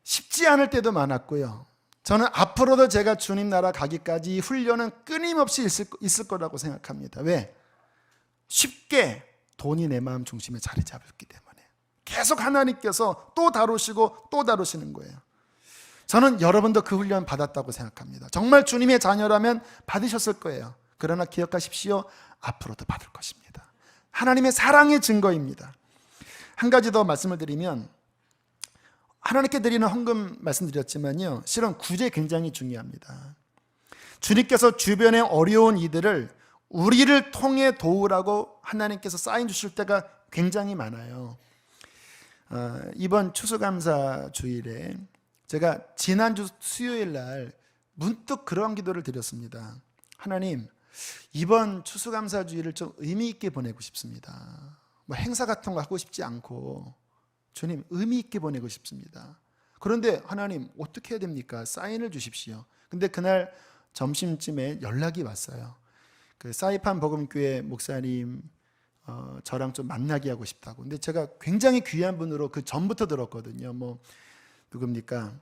쉽지 않을 때도 많았고요. 저는 앞으로도 제가 주님 나라 가기까지 이 훈련은 끊임없이 있을 거라고 생각합니다. 왜? 쉽게 돈이 내 마음 중심에 자리 잡았기 때문에 계속 하나님께서 또 다루시고 또 다루시는 거예요. 저는 여러분도 그 훈련 받았다고 생각합니다. 정말 주님의 자녀라면 받으셨을 거예요. 그러나 기억하십시오. 앞으로도 받을 것입니다. 하나님의 사랑의 증거입니다. 한 가지 더 말씀을 드리면 하나님께 드리는 헌금 말씀드렸지만요, 실은 구제 굉장히 중요합니다. 주님께서 주변의 어려운 이들을 우리를 통해 도우라고 하나님께서 사인 주실 때가 굉장히 많아요. 이번 추수감사 주일에 제가 지난주 수요일 날 문득 그런 기도를 드렸습니다. 하나님, 이번 추수감사 주일을 좀 의미 있게 보내고 싶습니다. 뭐 행사 같은 거 하고 싶지 않고 주님 의미 있게 보내고 싶습니다. 그런데 하나님 어떻게 해야 됩니까? 사인을 주십시오. 근데 그날 점심쯤에 연락이 왔어요. 그 사이판 복음교회 목사님 저랑 좀 만나게 하고 싶다고. 근데 제가 굉장히 귀한 분으로 그 전부터 들었거든요. 뭐 누굽니까?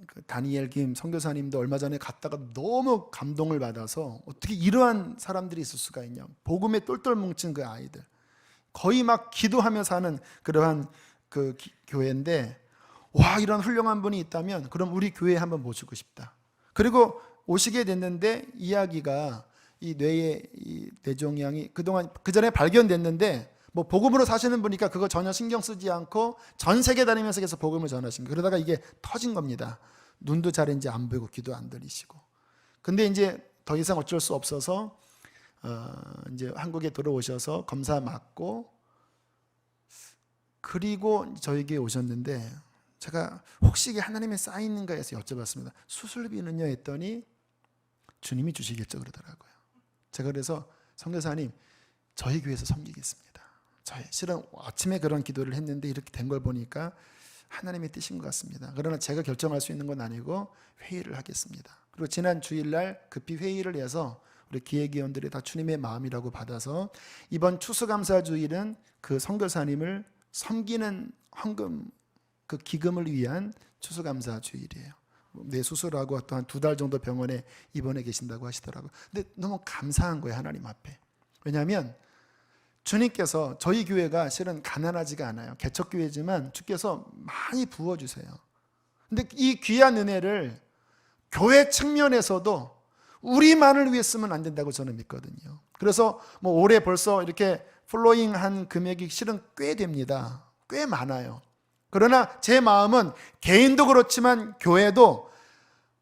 그 다니엘 김 선교사님도 얼마 전에 갔다가 너무 감동을 받아서 어떻게 이러한 사람들이 있을 수가 있냐. 복음에 똘똘 뭉친 그 아이들. 거의 막 기도하며 사는 그러한 그 교회인데, 와, 이런 훌륭한 분이 있다면 그럼 우리 교회에 한번 모시고 싶다. 그리고 오시게 됐는데 이야기가 이 뇌의 이 뇌종양이 그동안 그 전에 발견됐는데 뭐 복음으로 사시는 분이니까 그거 전혀 신경 쓰지 않고 전 세계 다니면서 계속 복음을 전하신 거예요. 그러다가 이게 터진 겁니다. 눈도 잘 이제 안 보이고 귀도 안 들리시고. 근데 이제 더 이상 어쩔 수 없어서 이제 한국에 들어오셔서 검사 맞고 그리고 저에게 오셨는데 제가 혹시 이게 하나님의 사인인가 해서 여쭤봤습니다. 수술비는요 했더니 주님이 주시겠죠 그러더라고요. 제가 그래서 선교사님 저희 교회에서 섬기겠습니다. 실은 아침에 그런 기도를 했는데 이렇게 된 걸 보니까 하나님의 뜻인 것 같습니다. 그러나 제가 결정할 수 있는 건 아니고 회의를 하겠습니다. 그리고 지난 주일날 급히 회의를 해서 우리 기획위원들이 다 주님의 마음이라고 받아서 이번 추수감사 주일은 그 선교사님을 섬기는 헌금 그 기금을 위한 추수감사 주일이에요. 뇌 수술하고 또 한 2달 정도 병원에 입원해 계신다고 하시더라고요. 근데 너무 감사한 거예요 하나님 앞에. 왜냐하면 주님께서 저희 교회가 실은 가난하지가 않아요. 개척교회지만 주께서 많이 부어주세요. 근데 이 귀한 은혜를 교회 측면에서도 우리만을 위해 쓰면 안 된다고 저는 믿거든요. 그래서 뭐 올해 벌써 이렇게 플로잉한 금액이 실은 꽤 됩니다. 꽤 많아요. 그러나 제 마음은 개인도 그렇지만 교회도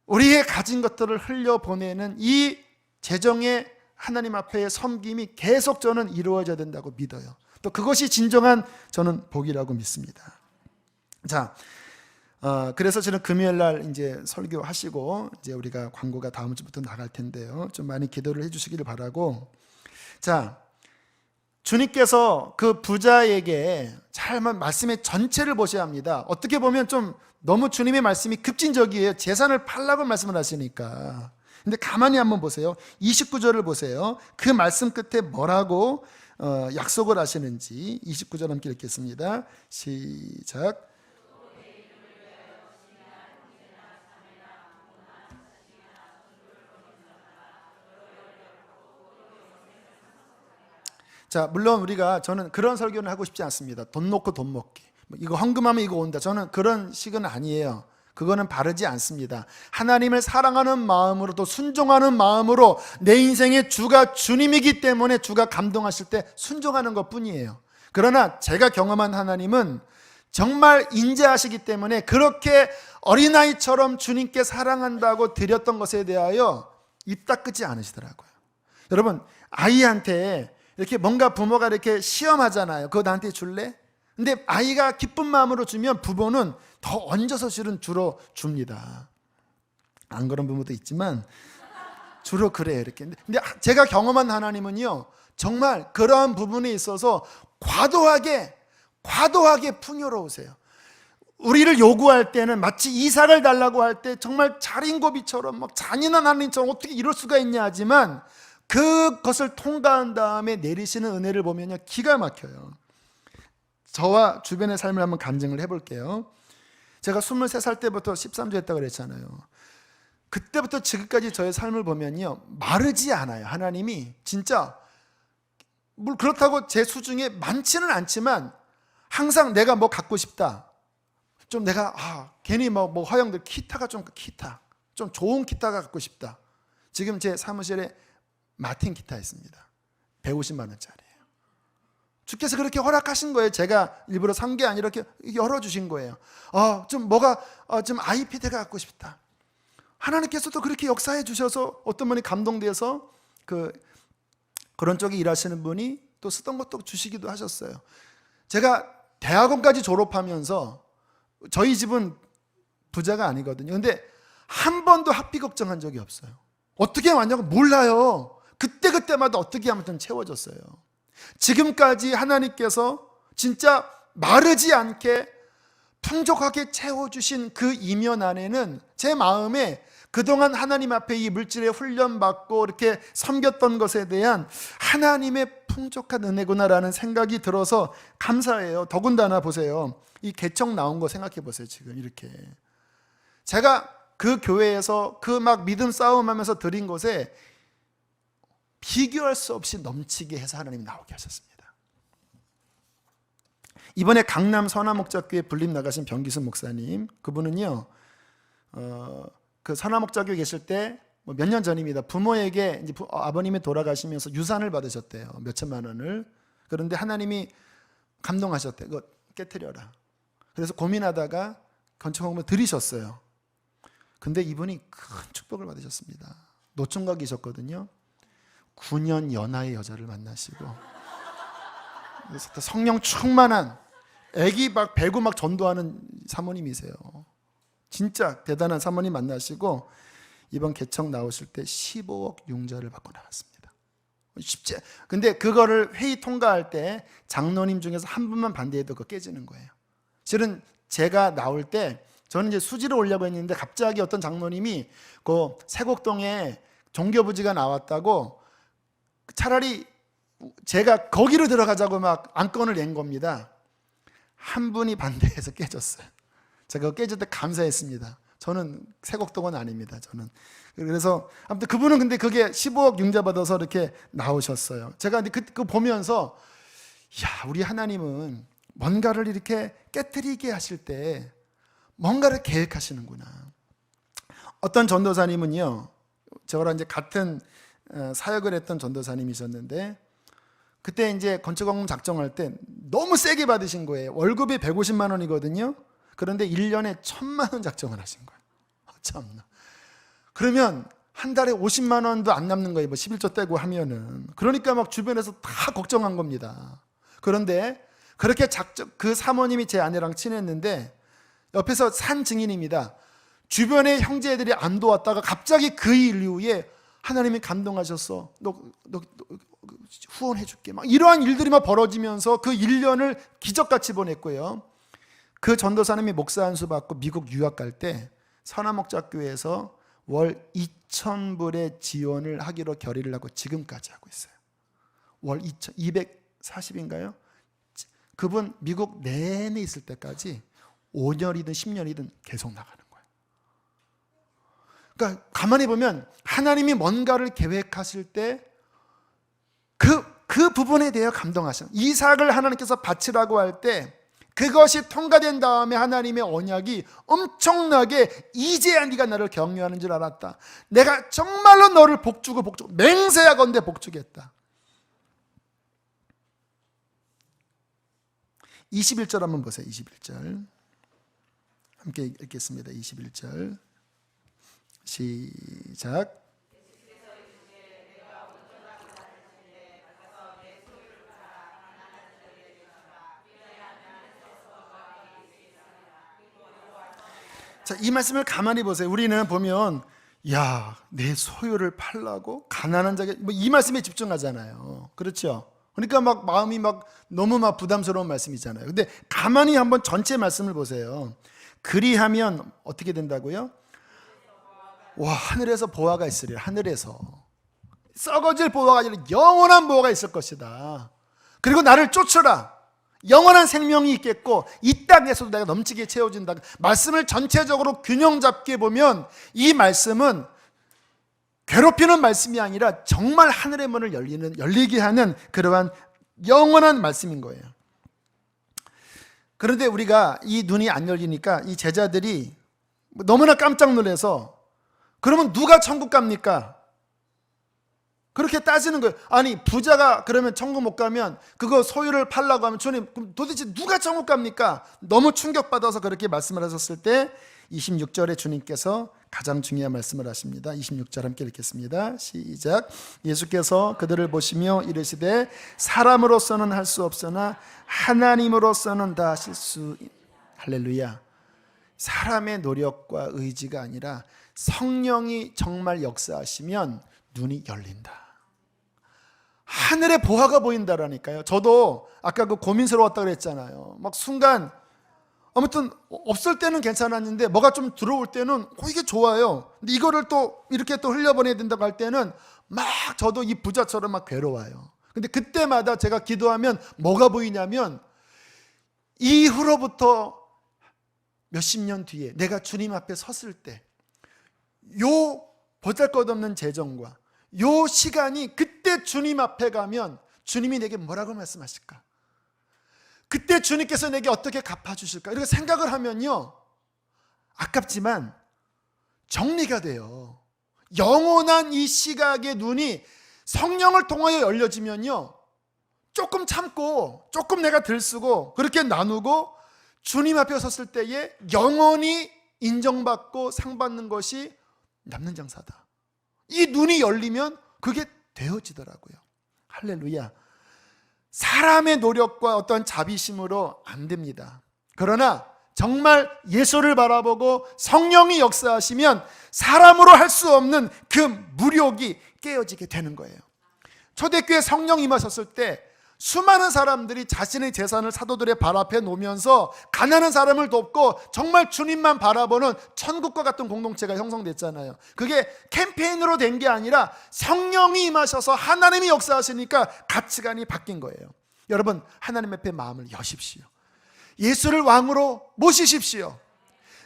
우리의 가진 것들을 흘려보내는 이 재정의 하나님 앞에의 섬김이 계속 저는 이루어져야 된다고 믿어요. 또 그것이 진정한 저는 복이라고 믿습니다. 자, 그래서 저는 금요일 날 이제 설교하시고 이제 우리가 광고가 다음 주부터 나갈 텐데요. 좀 많이 기도를 해주시기를 바라고. 자, 주님께서 그 부자에게 잘 말씀의 전체를 보셔야 합니다. 어떻게 보면 좀 너무 주님의 말씀이 급진적이에요. 재산을 팔라고 말씀을 하시니까. 근데 가만히 한번 보세요. 29절을 보세요. 그 말씀 끝에 뭐라고 약속을 하시는지 29절 함께 읽겠습니다. 시작. 자, 물론 저는 그런 설교는 하고 싶지 않습니다. 돈 놓고 돈 먹기. 이거 헌금하면 이거 온다. 저는 그런 식은 아니에요. 그거는 바르지 않습니다. 하나님을 사랑하는 마음으로 또 순종하는 마음으로 내 인생의 주가 주님이기 때문에 주가 감동하실 때 순종하는 것 뿐이에요. 그러나 제가 경험한 하나님은 정말 인자하시기 때문에 그렇게 어린아이처럼 주님께 사랑한다고 드렸던 것에 대하여 입 닦지 않으시더라고요. 여러분, 아이한테 이렇게 뭔가 부모가 이렇게 시험하잖아요. 그거 나한테 줄래? 근데 아이가 기쁜 마음으로 주면 부모는 더 얹어서 실은 주로 줍니다. 안 그런 부모도 있지만 주로 그래요. 이렇게. 근데 제가 경험한 하나님은요, 정말 그러한 부분에 있어서 과도하게 풍요로우세요. 우리를 요구할 때는 마치 이삭을 달라고 할 때 정말 자린고비처럼 막 잔인한 하나님처럼 어떻게 이럴 수가 있냐 하지만 그것을 통과한 다음에 내리시는 은혜를 보면요, 기가 막혀요. 저와 주변의 삶을 한번 간증을 해볼게요. 제가 23살 때부터 13주 했다고 그랬잖아요. 그때부터 지금까지 저의 삶을 보면요, 마르지 않아요. 하나님이 진짜 그렇다고 제 수중에 많지는 않지만 항상 내가 뭐 갖고 싶다. 좀 내가 괜히 뭐 허영들 기타 좀 좋은 기타가 갖고 싶다. 지금 제 사무실에 마틴 기타 있습니다. 150만 원짜리예요. 주께서 그렇게 허락하신 거예요. 제가 일부러 산 게 아니라 이렇게 열어주신 거예요. 좀 아이패드가 갖고 싶다. 하나님께서도 그렇게 역사해 주셔서 어떤 분이 감동돼서 그런 쪽에 일하시는 분이 또 쓰던 것도 주시기도 하셨어요. 제가 대학원까지 졸업하면서 저희 집은 부자가 아니거든요. 근데 한 번도 학비 걱정한 적이 없어요. 어떻게 왔냐고 몰라요. 그때마다 어떻게 하면 좀 채워졌어요. 지금까지 하나님께서 진짜 마르지 않게 풍족하게 채워주신 그 이면 안에는 제 마음에 그동안 하나님 앞에 이 물질에 훈련받고 이렇게 섬겼던 것에 대한 하나님의 풍족한 은혜구나라는 생각이 들어서 감사해요. 더군다나 보세요. 이 개척 나온 거 생각해 보세요. 지금 이렇게 제가 그 교회에서 그 막 믿음 싸움하면서 드린 것에 비교할 수 없이 넘치게 해서 하나님이 나오게 하셨습니다. 이번에 강남 선화목자교회 불림 나가신 병기순 목사님, 그분은요 그 선화목자교회 계실 때 몇 년 전입니다. 부모에게 이제 아버님이 돌아가시면서 유산을 받으셨대요. 몇 천만 원을. 그런데 하나님이 감동하셨대요. 그거 깨트려라. 그래서 고민하다가 건축헌금을 드리셨어요. 근데 이분이 큰 축복을 받으셨습니다. 노총각이셨거든요. 9년 연하의 여자를 만나시고 성령 충만한 애기 막 배구 막 전도하는 사모님이세요. 진짜 대단한 사모님 만나시고 이번 개척 나오실 때 15억 융자를 받고 나왔습니다. 쉽지. 근데 그거를 회의 통과할 때 장로님 중에서 한 분만 반대해도 그거 깨지는 거예요. 실은 제가 나올 때 저는 이제 수지를 오려고 했는데 갑자기 어떤 장로님이 그 세곡동에 종교부지가 나왔다고 차라리 제가 거기로 들어가자고 막 안건을 낸 겁니다. 한 분이 반대해서 깨졌어요. 제가 깨질 때 감사했습니다. 저는 세곡동은 아닙니다. 저는. 그래서 아무튼 그분은 근데 그게 15억 융자 받아서 이렇게 나오셨어요. 제가 근데 그 보면서 야, 우리 하나님은 뭔가를 이렇게 깨트리게 하실 때 뭔가를 계획하시는구나. 어떤 전도사님은요, 저랑 이제 같은 사역을 했던 전도사님이셨는데 그때 이제 건축헌금 작정할 때 너무 세게 받으신 거예요. 월급이 150만 원이거든요. 그런데 1년에 1000만 원 작정을 하신 거예요. 참나. 그러면 한 달에 50만 원도 안 남는 거예요. 뭐 11조 떼고 하면은. 그러니까 막 주변에서 다 걱정한 겁니다. 그런데 그렇게 그 사모님이 제 아내랑 친했는데 옆에서 산 증인입니다. 주변의 형제들이 안 도왔다가 갑자기 그 일 이후에 하나님이 감동하셨어. 너 후원해 줄게. 막 이러한 일들이 막 벌어지면서 그 1년을 기적같이 보냈고요. 그 전도사님이 목사 안수 받고 미국 유학 갈 때 선화목자교회에서 월 2,000불의 지원을 하기로 결의를 하고 지금까지 하고 있어요. 월 240인가요? 그분 미국 내내 있을 때까지 5년이든 10년이든 계속 나가는 거예요. 그러니까 가만히 보면 하나님이 뭔가를 계획하실 때 그 부분에 대해 감동하시는, 이삭을 하나님께서 바치라고 할 때 그것이 통과된 다음에 하나님의 언약이 엄청나게 이제야 네가 나를 격려하는 줄 알았다. 내가 정말로 너를 복주고 맹세하건대 복주겠다. 21절 한번 보세요. 21절 함께 읽겠습니다. 21절 시작. 자, 이 말씀을 가만히 보세요. 우리는 보면 야, 내 소유를 팔라고 가난한 자에게 이 말씀에 집중하잖아요. 그렇죠? 그러니까 막 마음이 막 너무 막 부담스러운 말씀이잖아요. 근데 가만히 한번 전체 말씀을 보세요. 그리하면 어떻게 된다고요? 와, 하늘에서 보화가 있으리라. 하늘에서 썩어질 보화가 아니라 영원한 보화가 있을 것이다. 그리고 나를 쫓으라. 영원한 생명이 있겠고 이 땅에서도 내가 넘치게 채워진다. 말씀을 전체적으로 균형 잡게 보면 이 말씀은 괴롭히는 말씀이 아니라 정말 하늘의 문을 열리게 하는 그러한 영원한 말씀인 거예요. 그런데 우리가 이 눈이 안 열리니까 이 제자들이 너무나 깜짝 놀라서 그러면 누가 천국 갑니까? 그렇게 따지는 거예요. 아니 부자가 그러면 천국 못 가면 그거 소유를 팔라고 하면 주님 그럼 도대체 누가 천국 갑니까? 너무 충격받아서 그렇게 말씀을 하셨을 때 26절에 주님께서 가장 중요한 말씀을 하십니다. 26절 함께 읽겠습니다. 시작. 예수께서 그들을 보시며 이르시되 사람으로서는 할 수 없으나 하나님으로서는 다 하실 수. 할렐루야. 사람의 노력과 의지가 아니라 성령이 정말 역사하시면 눈이 열린다. 하늘의 보화가 보인다라니까요. 저도 아까 그 고민스러웠다고 그랬잖아요. 막 순간 아무튼 없을 때는 괜찮았는데 뭐가 좀 들어올 때는 이게 좋아요. 근데 이거를 또 이렇게 또 흘려보내야 된다고 할 때는 막 저도 이 부자처럼 막 괴로워요. 근데 그때마다 제가 기도하면 뭐가 보이냐면 이후로부터 몇십 년 뒤에 내가 주님 앞에 섰을 때 요 보잘것없는 재정과 요 시간이 그때 주님 앞에 가면 주님이 내게 뭐라고 말씀하실까? 그때 주님께서 내게 어떻게 갚아주실까? 이렇게 생각을 하면요, 아깝지만 정리가 돼요. 영원한 이 시각의 눈이 성령을 통하여 열려지면요, 조금 참고 조금 내가 들쓰고 그렇게 나누고 주님 앞에 섰을 때에 영원히 인정받고 상받는 것이 남는 장사다. 이 눈이 열리면 그게 되어지더라고요. 할렐루야. 사람의 노력과 어떤 자비심으로 안 됩니다. 그러나 정말 예수를 바라보고 성령이 역사하시면 사람으로 할 수 없는 그 무력이 깨어지게 되는 거예요. 초대교회 성령 임하셨을 때 수많은 사람들이 자신의 재산을 사도들의 발 앞에 놓으면서 가난한 사람을 돕고 정말 주님만 바라보는 천국과 같은 공동체가 형성됐잖아요. 그게 캠페인으로 된 게 아니라 성령이 임하셔서 하나님이 역사하시니까 가치관이 바뀐 거예요. 여러분, 하나님 앞에 마음을 여십시오. 예수를 왕으로 모시십시오.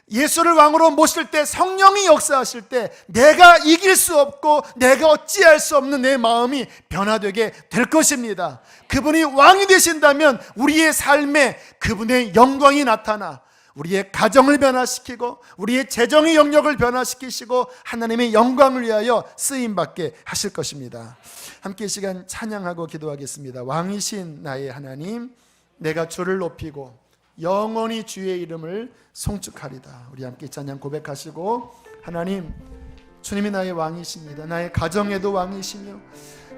예수를 왕으로 모실 때, 성령이 역사하실 때 내가 이길 수 없고 내가 어찌할 수 없는 내 마음이 변화되게 될 것입니다. 그분이 왕이 되신다면 우리의 삶에 그분의 영광이 나타나 우리의 가정을 변화시키고 우리의 재정의 영역을 변화시키시고 하나님의 영광을 위하여 쓰임받게 하실 것입니다. 함께 이 시간 찬양하고 기도하겠습니다. 왕이신 나의 하나님, 내가 주를 높이고 영원히 주의 이름을 송축하리다. 우리 함께 찬양 고백하시고, 하나님, 주님이 나의 왕이십니다. 나의 가정에도 왕이시며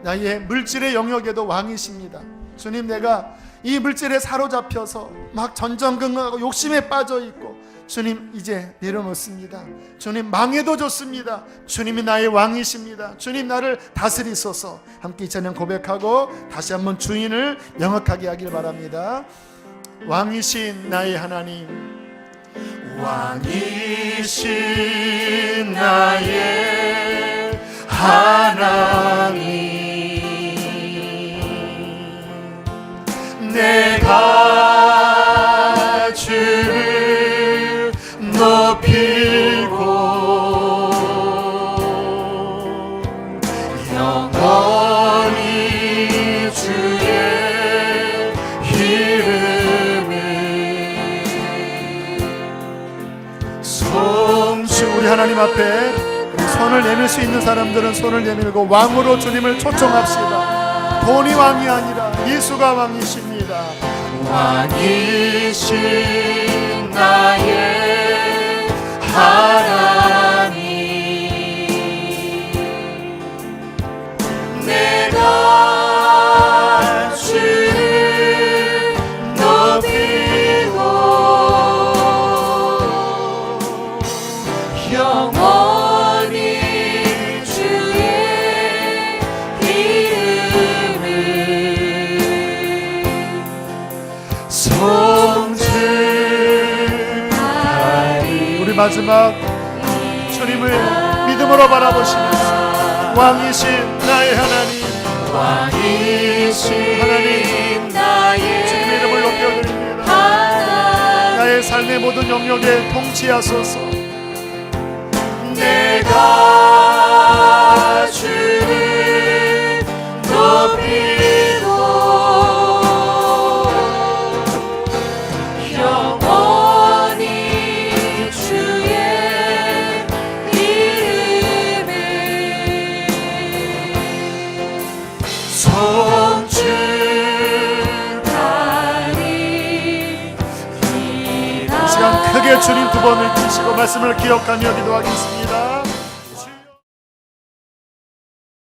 나의 물질의 영역에도 왕이십니다. 주님, 내가 이 물질에 사로잡혀서 막 전전긍긍하고 욕심에 빠져있고 주님, 이제 내려놓습니다. 주님, 망해도 좋습니다. 주님이 나의 왕이십니다. 주님, 나를 다스리소서. 함께 이 찬양 고백하고 다시 한번 주인을 명확하게 하길 바랍니다. 왕이신 나의 하나님, 왕이신 나의 하나님, 내가 주를 높이고 영원히 주의 이름을 송축. 우리 하나님 앞에 손을 내밀 수 있는 사람들은 손을 내밀고 왕으로 주님을 초청합시다. 돈이 왕이 아니라 예수가 왕이십니다. 왕이신 나의 하나님, 내가 주를 높이고 영원히 주의 이름을 송축하리. 우리 마지막 주님을 믿음으로 바라보시면서, 왕이신 나의 하나님, 왕이신 하나님, 주님의 이름을 높여드립니다. 나의 삶의 모든 영역에 통치하소서. 내가 주를 높이고 영원히 주의 이름을 송축하리. 시간 크게 주님 두 번을 치시고 말씀을 기억하며 기도하겠습니다.